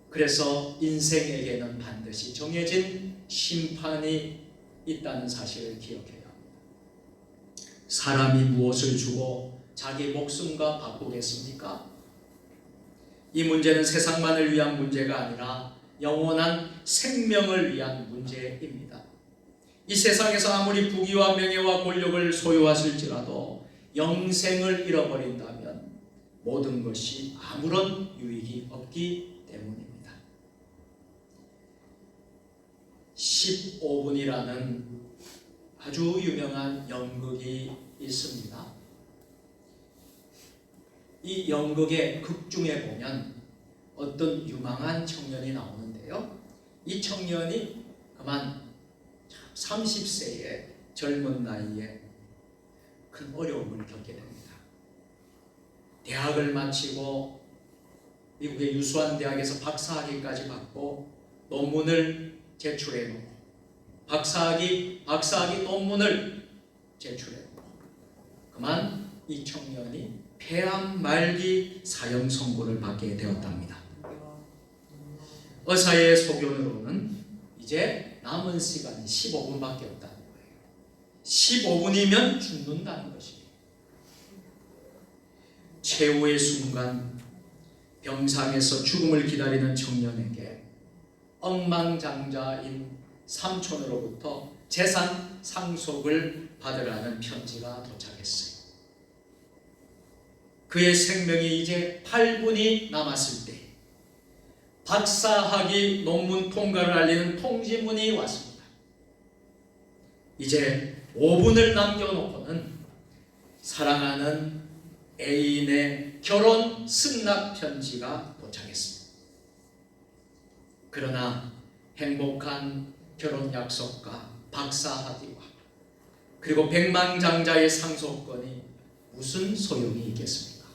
그래서 인생에게는 반드시 정해진 심판이 있다는 사실을 기억해야 합니다. 사람이 무엇을 주고 자기 목숨과 바꾸겠습니까? 이 문제는 세상만을 위한 문제가 아니라 영원한 생명을 위한 문제입니다. 이 세상에서 아무리 부귀와 명예와 권력을 소유하실지라도 영생을 잃어버린다면 모든 것이 아무런 유익이 없기 때문입니다. 15분이라는 아주 유명한 연극이 있습니다. 이 연극의 극중에 보면 어떤 유망한 청년이 나오는데요. 이 청년이 그만 30세의 젊은 나이에 큰 어려움을 겪게 됩니다. 대학을 마치고 미국의 유수한 대학에서 박사학위까지 받고 논문을 제출해 놓고 박사학위 논문을 제출해 놓고 그만 이 청년이 폐암 말기 사형 선고를 받게 되었답니다. 의사의 소견으로는 이제 남은 시간이 15분밖에 없다는 거예요. 15분이면 죽는다는 것입니다. 최후의 순간 병상에서 죽음을 기다리는 청년에게 억만장자인 삼촌으로부터 재산 상속을 받으라는 편지가 도착했어요. 그의 생명이 이제 8분이 남았을 때 박사학위 논문 통과를 알리는 통지문이 왔습니다. 이제 5분을 남겨놓고는 사랑하는 애인의 결혼 승낙 편지가 도착했습니다. 그러나 행복한 결혼 약속과 박사학위와 그리고 백만장자의 상속권이 무슨 소용이 있겠습니까?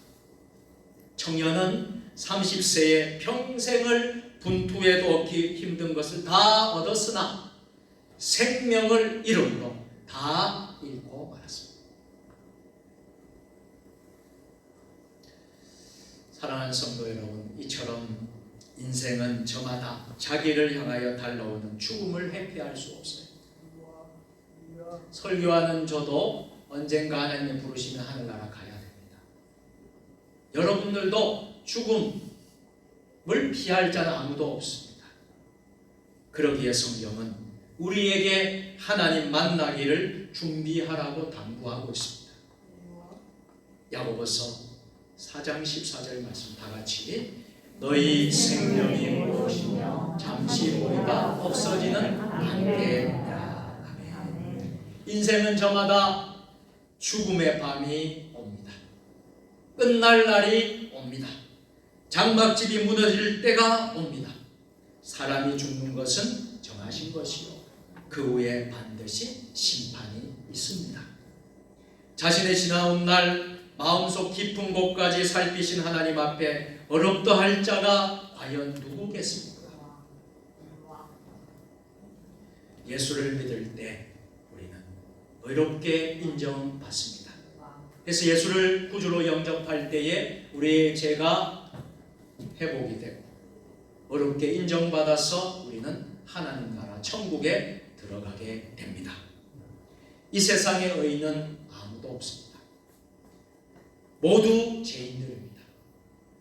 청년은 30세에 평생을 분투해도 얻기 힘든 것을 다 얻었으나 생명을 잃음으로 다 잃고 말았습니다. 사랑하는 성도 여러분, 이처럼 인생은 저마다 자기를 향하여 달려오는 죽음을 회피할 수 없어요. 설교하는 저도 언젠가 하나님이 부르시면 하늘나라 가야 됩니다. 여러분들도 죽음을 피할 자는 아무도 없습니다. 그러기에 성경은 우리에게 하나님 만나기를 준비하라고 당부하고 있습니다. 야고보서 4장 14절 말씀 다 같이 너희 생명이 무엇이며 잠시 우리가 없어지는 안개니라. 아멘. 인생은 저마다 죽음의 밤이 옵니다. 끝날 날이 옵니다. 장막집이 무너질 때가 옵니다. 사람이 죽는 것은 정하신 것이요 그 후에 반드시 심판이 있습니다. 자신의 지나온 날 마음속 깊은 곳까지 살피신 하나님 앞에 어렵다 할 자가 과연 누구겠습니까? 예수를 믿을 때 우리는 의롭게 인정받습니다. 그래서 예수를 구주로 영접할 때에 우리의 죄가 회복이 되고 의롭게 인정받아서 우리는 하나님 나라 천국에 들어가게 됩니다. 이 세상의 의인은 아무도 없습니다. 모두 죄인들입니다.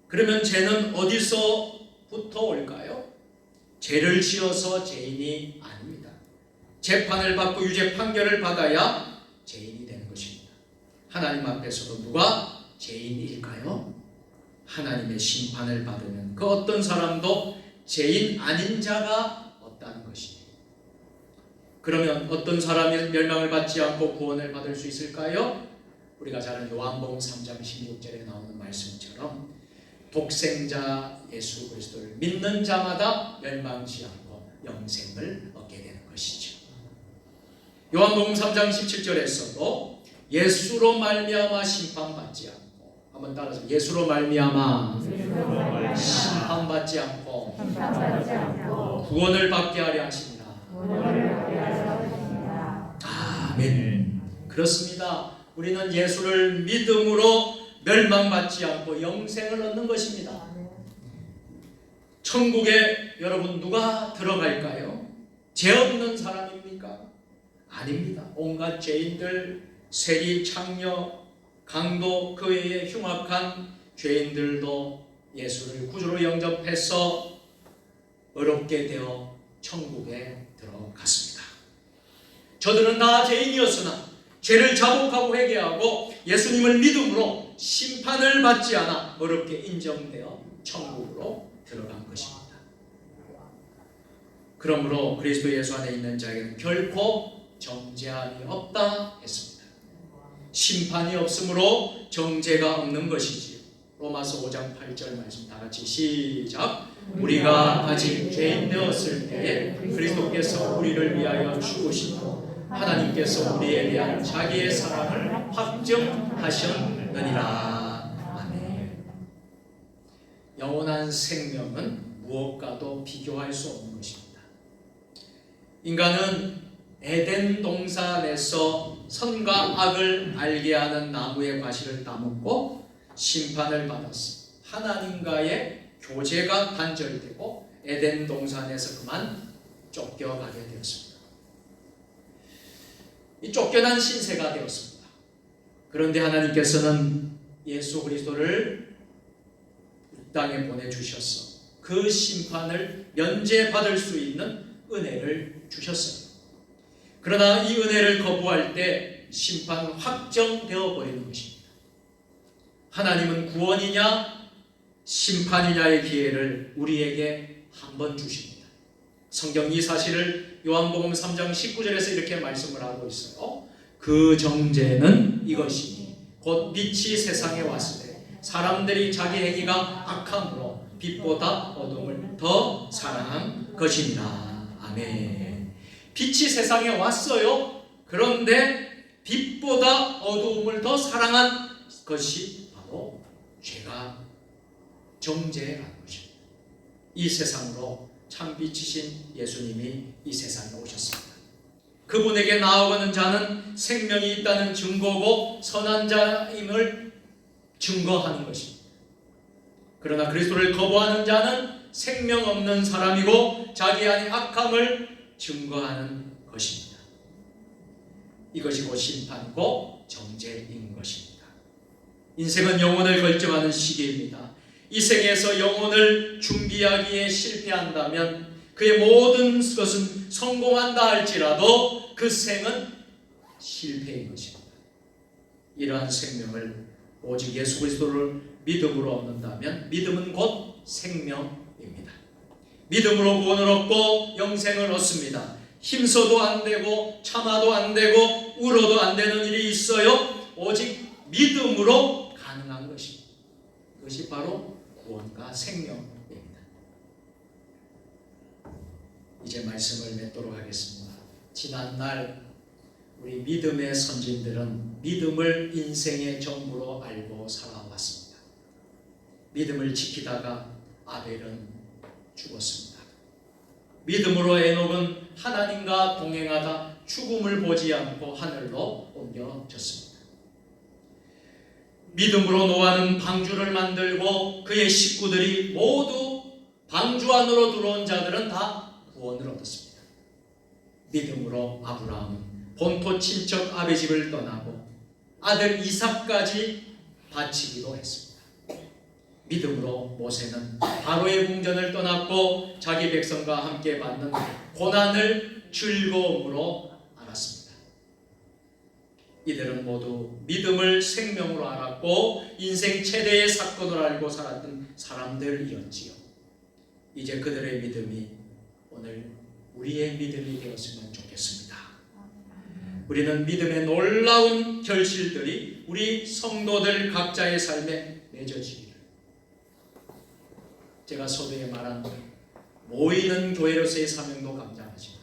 그러면 죄는 어디서부터 올까요? 죄를 지어서 죄인이 아닙니다. 재판을 받고 유죄 판결을 받아야 죄인이 되는 것입니다. 하나님 앞에서도 누가 죄인일까요? 하나님의 심판을 받으면 그 어떤 사람도 죄인 아닌 자가 없다는 것입니다. 그러면 어떤 사람이 멸망을 받지 않고 구원을 받을 수 있을까요? 우리가 잘 아는 요한복음 3장 16절에 나오는 말씀처럼 독생자 예수 그리스도를 믿는 자마다 멸망치 않고 영생을 얻게 되는 것이죠. 요한복음 3장 17절에서도 예수로 말미암아 심판받지 않고, 한번 따라서 예수로 말미암아 심판받지 않고 구원을 받게 하려 하십니다. 아멘. 그렇습니다. 우리는 예수를 믿음으로 멸망받지 않고 영생을 얻는 것입니다. 천국에 여러분 누가 들어갈까요? 죄 없는 사람입니까? 아닙니다. 온갖 죄인들, 세리, 창녀, 강도, 그 외에 흉악한 죄인들도 예수를 구주로 영접해서 의롭게 되어 천국에 들어갔습니다. 저들은 다 죄인이었으나 죄를 자복하고 회개하고 예수님을 믿음으로 심판을 받지 않아 어렵게 인정되어 천국으로 들어간 것입니다. 그러므로 그리스도 예수 안에 있는 자에게는 결코 정죄함이 없다 했습니다. 심판이 없으므로 정죄가 없는 것이지요. 로마서 5장 8절 말씀 다 같이 시작. 우리가 아직 죄인 되었을 때에 그리스도께서 우리를 위하여 죽으시고 하나님께서 우리에 대한 자기의 사랑을 확증하셨느니라. 아멘. 영원한 생명은 무엇과도 비교할 수 없는 것입니다. 인간은 에덴 동산에서 선과 악을 알게 하는 나무의 과실을 따먹고 심판을 받았어. 하나님과의 교제가 단절되고 에덴 동산에서 그만 쫓겨가게 되었습니다. 이 쫓겨난 신세가 되었습니다. 그런데 하나님께서는 예수 그리스도를 땅에 보내주셔서 그 심판을 면제받을 수 있는 은혜를 주셨어요. 그러나 이 은혜를 거부할 때 심판 확정되어 버리는 것입니다. 하나님은 구원이냐 심판이냐의 기회를 우리에게 한 번 주십니다. 성경 이 사실을 요한복음 3장 19절에서 이렇게 말씀을 하고 있어요. 그 정죄는 이것이니 곧 빛이 세상에 왔을 때 사람들이 자기 행위가 악함으로 빛보다 어둠을 더 사랑한 것이니라. 아멘. 빛이 세상에 왔어요. 그런데 빛보다 어두움을 더 사랑한 것이 바로 죄가 정죄한 것입니다. 이 세상으로 참 빛이신 예수님이 이 세상에 오셨습니다. 그분에게 나아가는 자는 생명이 있다는 증거고 선한 자임을 증거하는 것입니다. 그러나 그리스도를 거부하는 자는 생명 없는 사람이고 자기 안의 악함을 증거하는 것입니다. 이것이 곧 심판이고 정죄인 것입니다. 인생은 영혼을 결정하는 시기입니다. 이 생에서 영혼을 준비하기에 실패한다면 그의 모든 것은 성공한다 할지라도 그 생은 실패인 것입니다. 이러한 생명을 오직 예수 그리스도를 믿음으로 얻는다면 믿음은 곧 생명입니다. 믿음으로 구원을 얻고 영생을 얻습니다. 힘써도 안 되고 참아도 안 되고 울어도 안 되는 일이 있어요. 오직 믿음으로 가능한 것입니다. 그것이 바로 구원과 생명입니다. 이제 말씀을 맺도록 하겠습니다. 지난날 우리 믿음의 선진들은 믿음을 인생의 전부로 알고 살아왔습니다. 믿음을 지키다가 아벨은 죽었습니다. 믿음으로 에녹은 하나님과 동행하다 죽음을 보지 않고 하늘로 옮겨졌습니다. 믿음으로 노아는 방주를 만들고 그의 식구들이 모두 방주 안으로 들어온 자들은 다 구원을 얻었습니다. 믿음으로 아브라함은 본토 친척 아비 집을 떠나고 아들 이삭까지 바치기도 했습니다. 믿음으로 모세는 바로의 궁전을 떠났고 자기 백성과 함께 받는 고난을 즐거움으로 알았습니다. 이들은 모두 믿음을 생명으로 알았고 인생 최대의 사건을 알고 살았던 사람들이었지요. 이제 그들의 믿음이 오늘 우리의 믿음이 되었으면 좋겠습니다. 우리는 믿음의 놀라운 결실들이 우리 성도들 각자의 삶에 맺어지기를, 제가 서두에 말한 모이는 교회로서의 사명도 감당하지만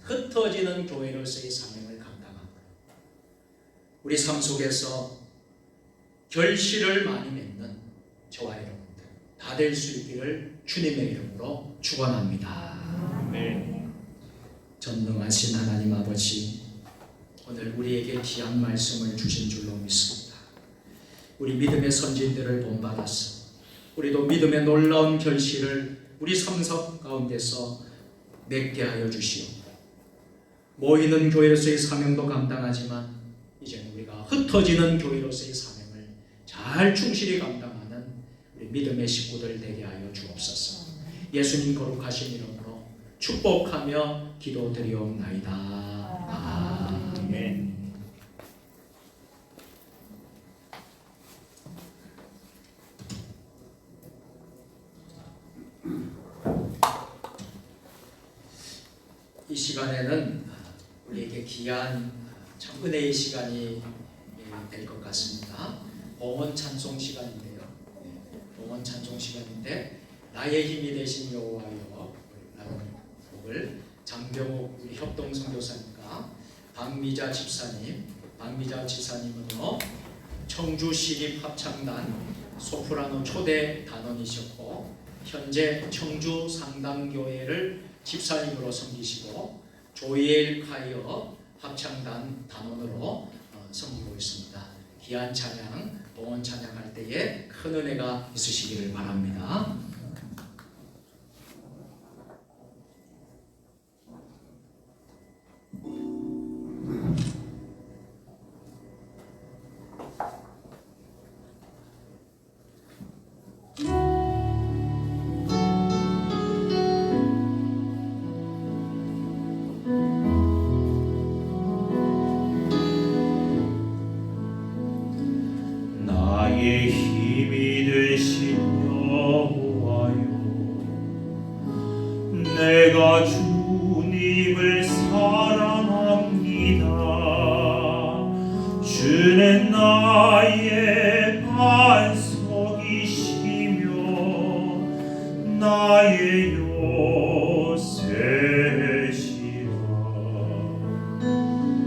흩어지는 교회로서의 사명을 감당합니다. 우리 삶 속에서 결실을 많이 맺는 저와 여러분들 다 될 수 있기를 주님의 이름으로 축원합니다. 네. 전능하신 하나님 아버지, 오늘 우리에게 귀한 말씀을 주신 줄로 믿습니다. 우리 믿음의 선진들을 본받아서 우리도 믿음의 놀라운 결실을 우리 삶 가운데서 맺게 하여 주시옵고, 모이는 교회로서의 사명도 감당하지만 이제는 우리가 흩어지는 교회로서의 사명을 잘 충실히 감당하는 우리 믿음의 식구들 되게 하여 주옵소서. 예수님 거룩하신 이름으로 축복하며 기도드리옵나이다. 아멘. 이 시간에는 우리에게 귀한 참 은혜의 시간이 될 것 같습니다. 봉헌 찬송 시간인데요. 봉헌 찬송 시간인데 나의 힘이 되신 여호와여 라는 곡을 장병욱 우리 협동 선교사님과 박미자 집사님은요 청주 시립 합창단 소프라노 초대 단원이셨고 현재 청주 상담교회를 집사님으로 섬기시고 조이엘 콰이어 합창단 단원으로 섬기고 있습니다. 귀한 찬양, 봉헌 찬양할 때에 큰 은혜가 있으시기를 바랍니다. 주는 나의 반석이시며 나의 요새시라.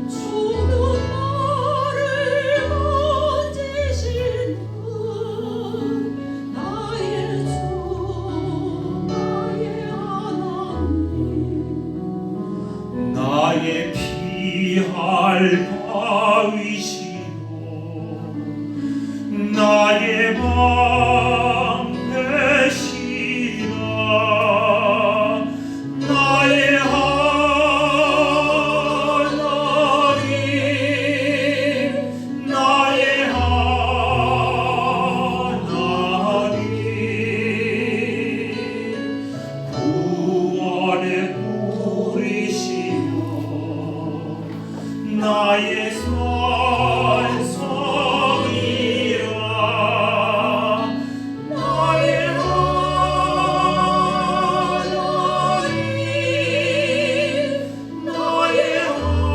주는 나를 건지시는 나의 주 나의 하나님. 나의 피할 바위시로 나의 방패시라. 나의 하나님 나의 하나님 구원의 뿌리시며 나의 산성이라. 나의 하나님 나의 하나님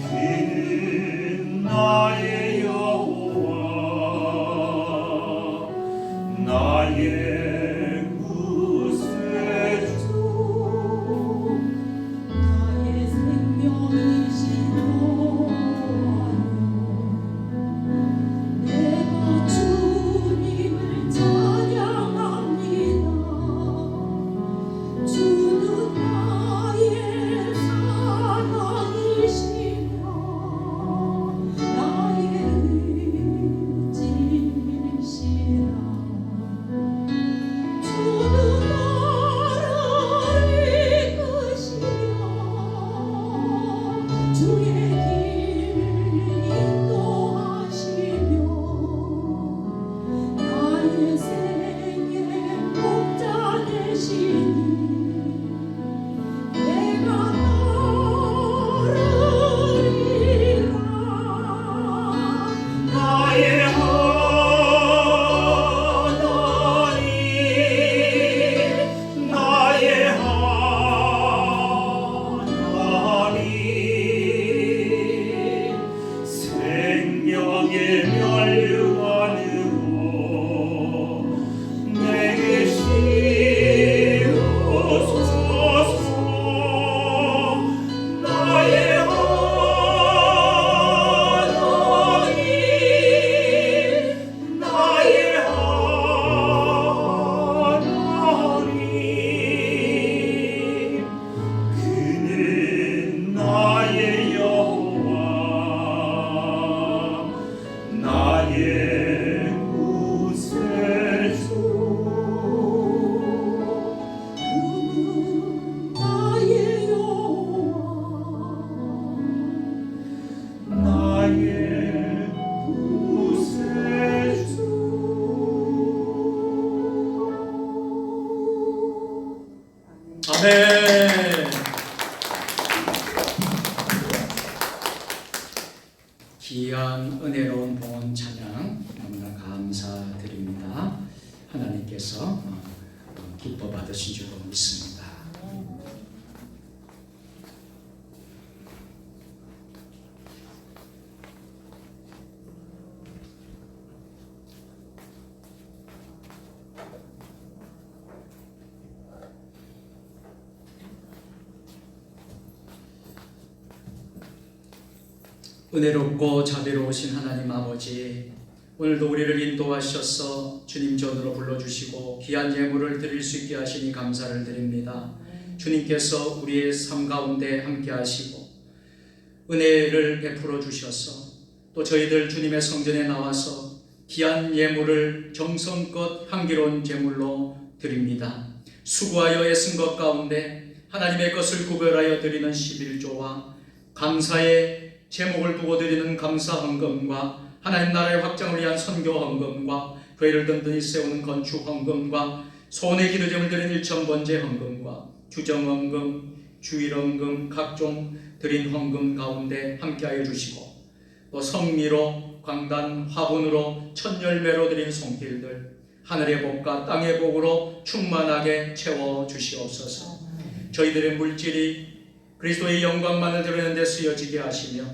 그는 나의 여호와 나의 구세주. 나의 생명이시여 내가 주님을 찬양합니다. 주는 나의 사랑이시며 나의 의지시라. 주는 나를 이끄시며 주의 길 인도하시며 나의 생애 목자 되시니 내가 따르리라. 나의 하나님 나의 하나님 생명의 면류관으로 내게 씌우소서. 나의 하나님 나의 하나님 그는 나의 여호와 나의 구세주. 그는 나의 여호와 나의 구세주. 아멘. 귀한 은혜로운 봉헌 찬양 너무나 감사드립니다. 하나님께서 기뻐 받으신 줄로 믿습니다. 은혜롭고 자비로우신 하나님 아버지, 오늘도 우리를 인도하셔서 주님 전으로 불러주시고 귀한 예물을 드릴 수 있게 하시니 감사를 드립니다. 주님께서 우리의 삶 가운데 함께 하시고 은혜를 베풀어 주셔서 또 저희들 주님의 성전에 나와서 귀한 예물을 정성껏 향기로운 제물로 드립니다. 수고하여 애쓴 것 가운데 하나님의 것을 구별하여 드리는 11조와 감사의 제목을 두고 드리는 감사 헌금과 하나님 나라의 확장을 위한 선교 헌금과 교회를 든든히 세우는 건축 헌금과 소원의 기도제물 드린 1,000번째 헌금과 주정 헌금, 주일 헌금, 각종 드린 헌금 가운데 함께하여 주시고 또 성미로, 광단, 화분으로 천열매로 드린 손길들 하늘의 복과 땅의 복으로 충만하게 채워 주시옵소서. 저희들의 물질이 그리스도의 영광만을 드러내는 데 쓰여지게 하시며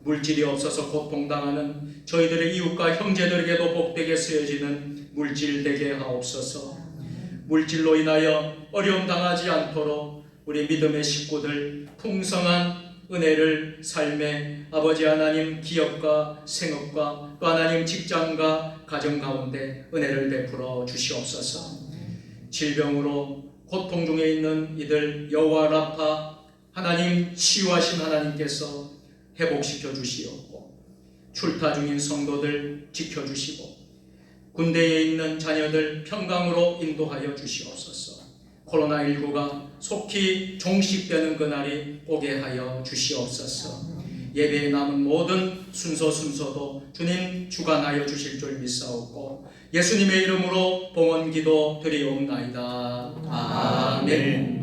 물질이 없어서 고통당하는 저희들의 이웃과 형제들에게도 복되게 쓰여지는 물질 되게 하옵소서. 물질로 인하여 어려움 당하지 않도록 우리 믿음의 식구들 풍성한 은혜를 삶의 아버지 하나님 기업과 생업과 또 하나님 직장과 가정 가운데 은혜를 베풀어 주시옵소서. 질병으로 고통 중에 있는 이들 여호와 라파 하나님 치유하신 하나님께서 회복시켜 주시옵고 출타 중인 성도들 지켜주시고 군대에 있는 자녀들 평강으로 인도하여 주시옵소서. 코로나19가 속히 종식되는 그날이 오게 하여 주시옵소서. 예배에 남은 모든 순서도 주님 주관하여 주실 줄 믿사옵고 예수님의 이름으로 봉헌 기도 드리옵나이다. 아멘.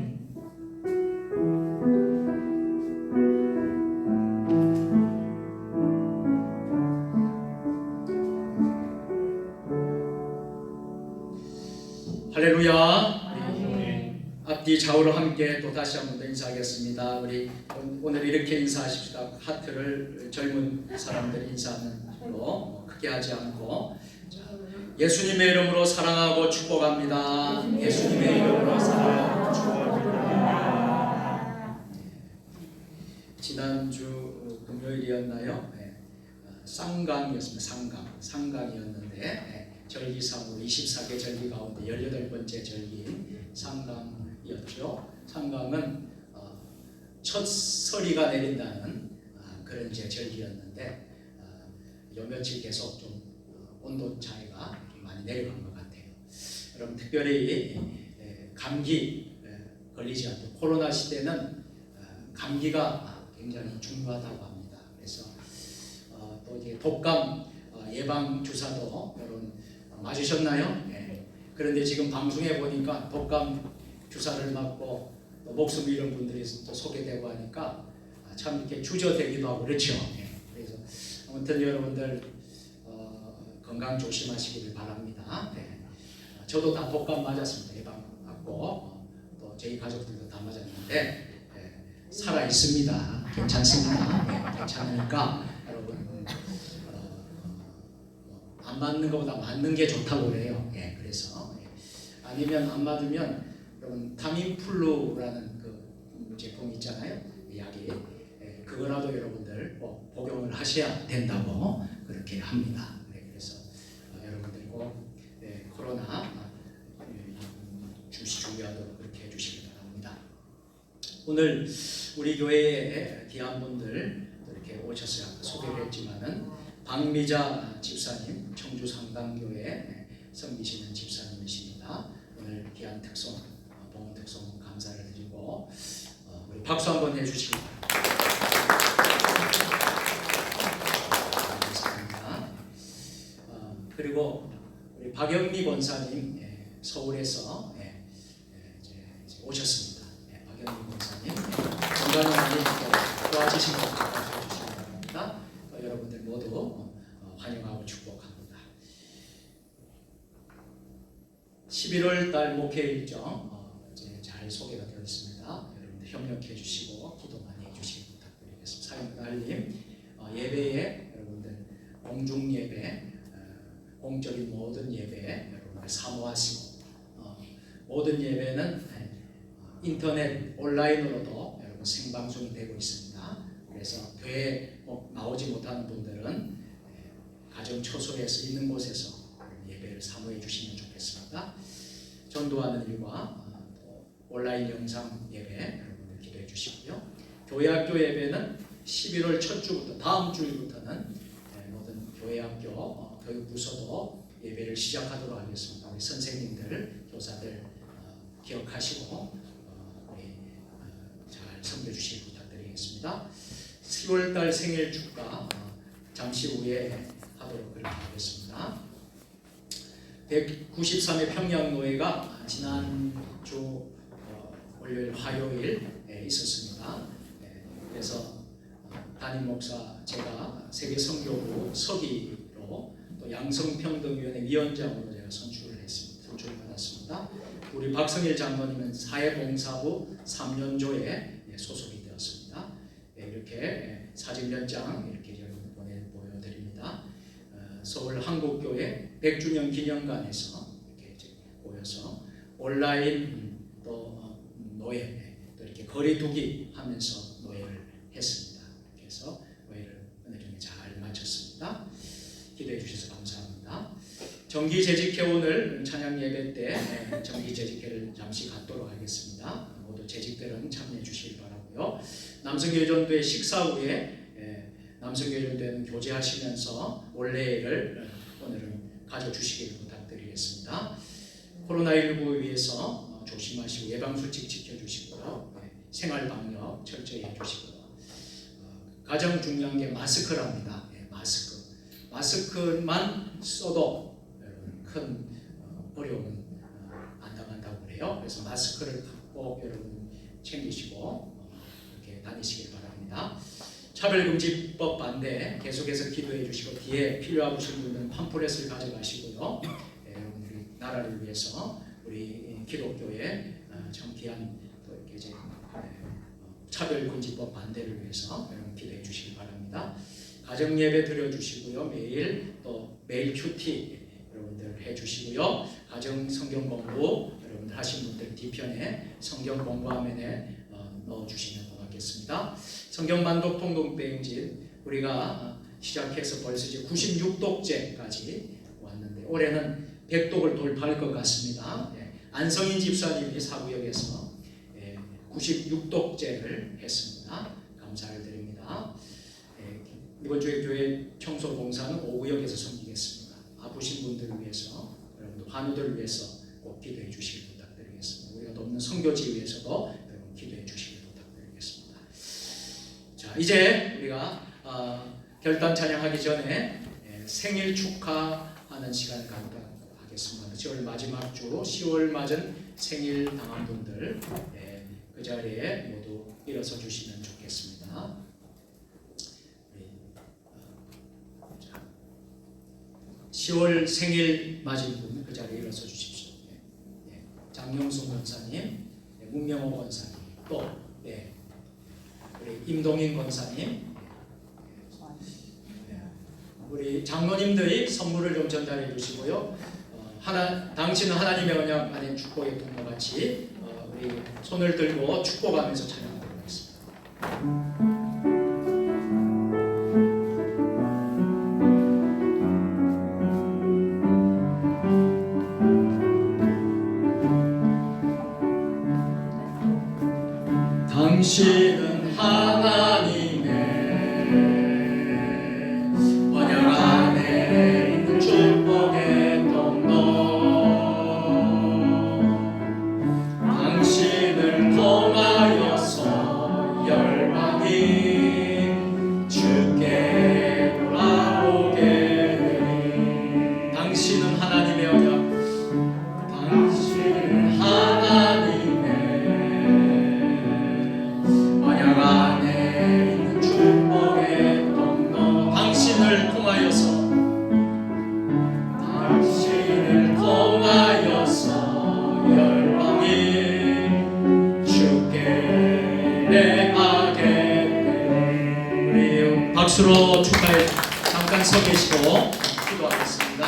할렐루야. 앞뒤 좌우로 함께 또 다시 한번 더 인사하겠습니다. 우리 오늘 이렇게 인사하십시다. 하트를 젊은 사람들이 인사하는 걸로 크게 하지 않고 예수님의 이름으로 사랑하고 축복합니다. 예수님의 이름으로 사랑하고 축복합니다. 지난주 금요일이었나요? 네. 쌍강이었습니다. 상강이었는데 절기상으로 24개 절기 가운데 18번째 절기인 상강이었죠. 상강은 첫 서리가 내린다는 그런 이제 절기였는데 요 며칠 계속 좀 온도 차이가 많이 내려간 것 같아요. 여러분 특별히 감기 걸리지 않도록 코로나 시대는 감기가 굉장히 중요하다고 합니다. 그래서 또 이제 독감 예방 주사도 여러분 맞으셨나요? 네. 그런데 지금 방송에 보니까 독감 주사를 맞고 또 목숨 잃은 분들이 또 소개되고 하니까 참 이렇게 주저되기도 하고 그렇죠. 네. 그래서 아무튼 여러분들 건강 조심하시기를 바랍니다. 네. 저도 다 독감 맞았습니다. 예방 맞고 또 저희 가족들도 다 맞았는데 살아 있습니다. 괜찮습니다. 네. 괜찮으니까 여러분 안 맞는 것보다 맞는 게 좋다고 그래요. 그래서 아니면 안 맞으면 여러분 타미플루라는 그 제품 있잖아요. 약이 그거라도 여러분들 꼭 복용을 하셔야 된다고 그렇게 합니다. 그래서 여러분들 꼭 코로나 주의하도록 그렇게 해주시기 바랍니다. 오늘 우리 교회에 귀한 분들 이렇게 오셨어요. 소개를 했지만은 박미자 집사님, 청주 상당교회 섬기시는 집사님이십니다. 오늘 귀한 특송, 봉헌 특송 감사를 드리고 우리 박수 한번 해주시기 바랍니다. 그리고 우리 박영미 권사님 서울에서 이제 오셨습니다. 박영미 권사님 건강이 많이 좋아지신 것 같아주시기 바랍니다. 여러분들 모두 환영하고 축복합니다. 11월 달 목회 일정 이제 잘 소개가 되어 있습니다. 여러분들 협력해 주시고 기도 많이 해 주시기 부탁드리겠습니다. 사용자님 예배에 여러분들 공중 예배, 공적인 모든 예배 여러분들 사모하시고 모든 예배는 인터넷 온라인으로도 여러분 생방송이 되고 있습니다. 그래서 교회에 나오지 못하는 분들은 가정 처소에서 있는 곳에서 예배를 사모해 주시면 좋겠습니다. 전도하는 일과 온라인 영상 예배 여러분들 기도해 주시고요. 교회학교 예배는 11월 첫 주부터 다음 주부터는 모든 교회학교 교육부서도 예배를 시작하도록 하겠습니다. 우리 선생님들, 교사들 기억하시고 우리 잘 섬겨주시기 부탁드리겠습니다. 10월달 생일 축가 잠시 후에 하도록 그렇게 하겠습니다. 193회 평양노회가 지난주 월요일, 화요일에 있었습니다. 그래서 담임 목사 제가 세계선교부 서기로 또 양성평등위원회 위원장으로 제가 선출을 받았습니다. 두 우리 박성일 장로님은 사회봉사부 3년조에 소속이 되었습니다. 이렇게 사진 몇 장 이렇게 여러분 보여드립니다. 서울 한국교회 100주년 기념관에서 이렇게 모여서 온라인 또 노예 또 이렇게 거리두기 하면서 노예를 했습니다. 이렇게 해서 노예를 어느 정도 잘 마쳤습니다. 기도해 주셔서 감사합니다. 정기재직회 오늘 찬양 예배 때 정기재직회를 잠시 갖도록 하겠습니다. 모두 재직들은 참여해 주시기 바라고요. 남성교회전도회 식사 후에 남성교회전도회는 교제하시면서 원래를 오늘은 가져주시기를 부탁드리겠습니다. 코로나19 위해서 조심하시고 예방수칙 지켜주시고요. 생활방역 철저히 해주시고요. 가장 중요한 게 마스크랍니다. 마스크만 써도 여러분 큰 어려움은 안 당한다고 그래요. 그래서 마스크를 꼭 여러분 챙기시고 이렇게 다니시길 바랍니다. 차별금지법 반대 계속해서 기도해 주시고 뒤에 필요하신 분들은 팜플렛을 가져가시고요. 우리 나라를 위해서 우리 기독교의 참 귀한 또 이렇게 이제 차별금지법 반대를 위해서 여러분 기도해 주시기 바랍니다. 가정 예배 드려주시고요. 매일 큐티 여러분들 해주시고요. 가정 성경 공부 여러분들 하신 분들 뒤편에 성경 공부 화면에 넣어주시면 고맙겠습니다. 성경 만독 통독배행진 우리가 시작해서 벌써 이제 96독째까지 왔는데 올해는 100독을 돌파할 것 같습니다. 안성인 집사님이 사구역에서 96독째를 했습니다. 감사를 드립니다. 이번 주에 교회 청소 봉사는 5구역에서 섬기겠습니다. 아프신 분들을 위해서 여러분들 환우들을 위해서 꼭 기도해 주시길 부탁드리겠습니다. 우리가 돕는 선교지 위해서도 여러분 기도해 주시길 부탁드리겠습니다. 자, 이제 우리가 결단 찬양하기 전에 생일 축하하는 시간을 갖도록 하겠습니다. 10월 마지막 주 10월 맞은 생일 당한 분들 그 자리에 모두 일어서 주시면 좋겠습니다. 10월 생일 맞은 분 그 자리에 일어서 주십시오. 장용수 권사님, 문명호 권사님, 또 우리 임동인 권사님, 우리 장로님들이 선물을 좀 전달해 주시고요. 당신은 하나님의 언약 안에 축복의 통로같이 우리 손을 들고 축복하면서 찬양하도록 하겠습니다. 당신은 하나님의 언약 안에 있는 축복의 통로 당신을 통하여서 열방이 주께 돌아오게 되니 당신은 하나님의 언약 당신은 하나님의 언약 안에 있는 축복의 통로 당신을 통하여서 열방이 주께 행하게 되니 우리 박수로 축하해 잠깐 서 계시고 기도하겠습니다.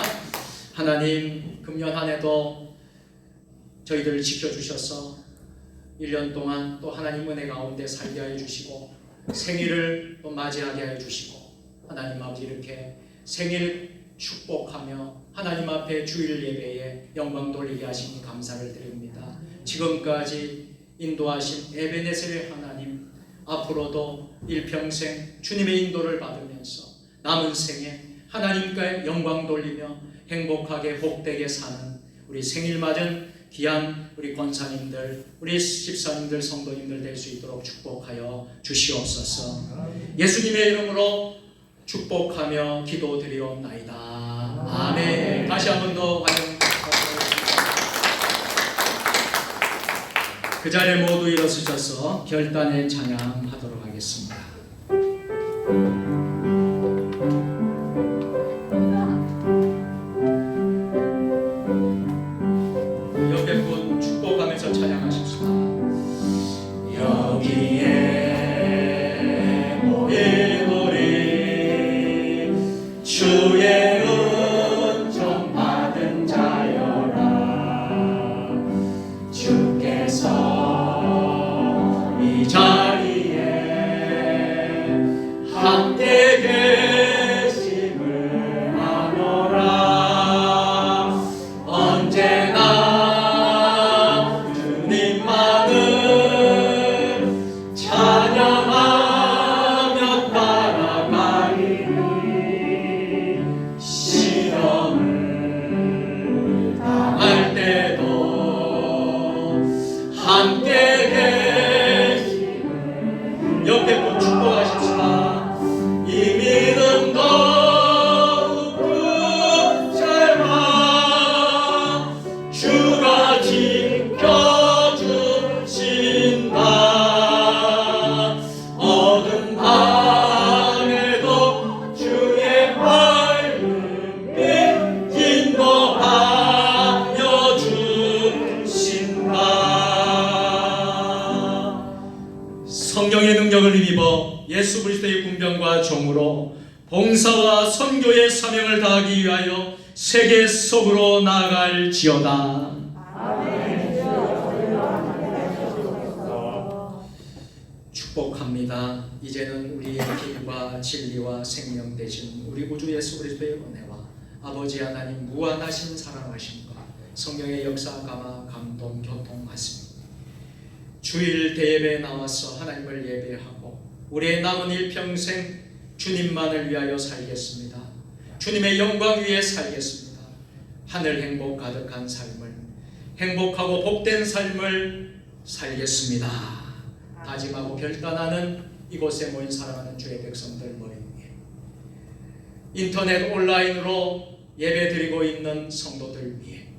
하나님 금년 한 해도 저희들을 지켜주셔서 1년 동안 또 하나님 은혜 가운데 살게 하여 주시고 생일을 또 맞이하게 하여 주시고 하나님 아버지 이렇게 생일 축복하며 하나님 앞에 주일 예배에 영광 돌리게 하시니 감사를 드립니다. 지금까지 인도하신 에베네셀의 하나님 앞으로도 일평생 주님의 인도를 받으면서 남은 생에 하나님께 영광 돌리며 행복하게 복되게 사는 우리 생일 맞은 귀한 우리 권사님들, 우리 집사님들, 성도님들 될 수 있도록 축복하여 주시옵소서. 예수님의 이름으로 축복하며 기도드리옵나이다. 아멘. 다시 한 번 더 환영. 그 자리에 모두 일어서셔서 결단의 찬양하도록 하겠습니다. 옆에 분 축복 지켜주신다. 어두운 밤에도 주의 밝은 빛 인도하여 주신다. 성령의 능력을 힘입어 예수 그리스도의 군병과 종으로 봉사와 선교의 사명을 다하기 위하여 세계 속으로 나아갈지어다. 축복합니다. 이제는 우리의 길과 진리와 생명 되신 우리 구주 예수 그리스도의 은혜와 아버지 하나님 무한하신 사랑하심과 성령의 역사, 감화, 감동, 교통, 말씀 주일 대예배에 나와서 하나님을 예배하고 우리의 남은 일평생 주님만을 위하여 살겠습니다. 주님의 영광 위에 살겠습니다. 하늘 행복 가득한 삶을, 행복하고 복된 삶을 살겠습니다. 다짐하고 결단하는 이곳에 모인 사랑하는 주의 백성들 머리 위에, 인터넷 온라인으로 예배드리고 있는 성도들 위에,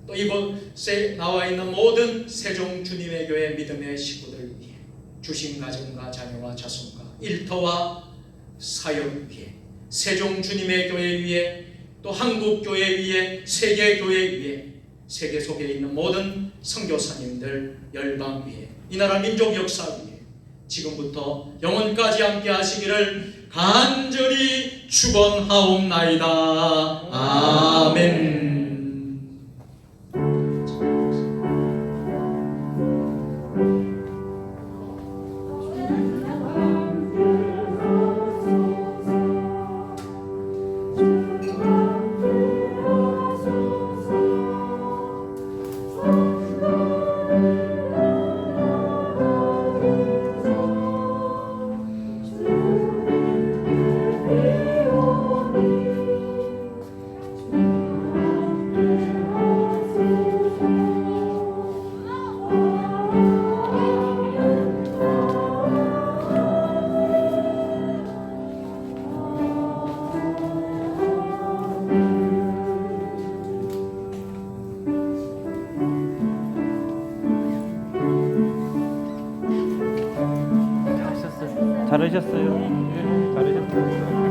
또 이곳에 나와 있는 모든 세종 주님의 교회 믿음의 식구들 위해, 주신 가정과 자녀와 자손과 일터와 사역 위에, 세종 주님의 교회 위에, 또 한국 교회 위에, 세계 교회 위에, 세계 속에 있는 모든 선교사님들 열방 위에, 이 나라 민족 역사 위에 지금부터 영원까지 함께 하시기를 간절히 축원하옵나이다. 아멘. 잘하셨어요. 네, 잘하셨어요.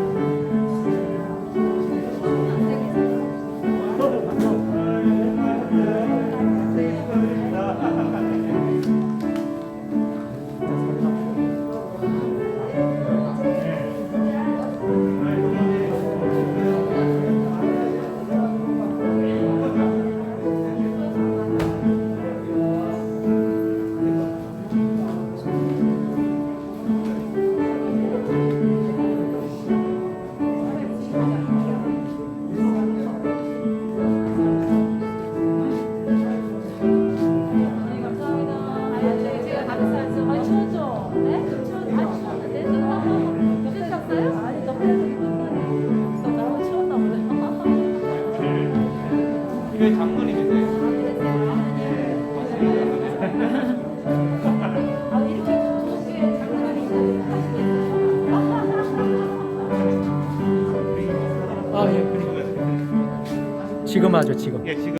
이게 장모님이세요? 아, 예, 그래. 지금 하죠, 지금. 예, 지금.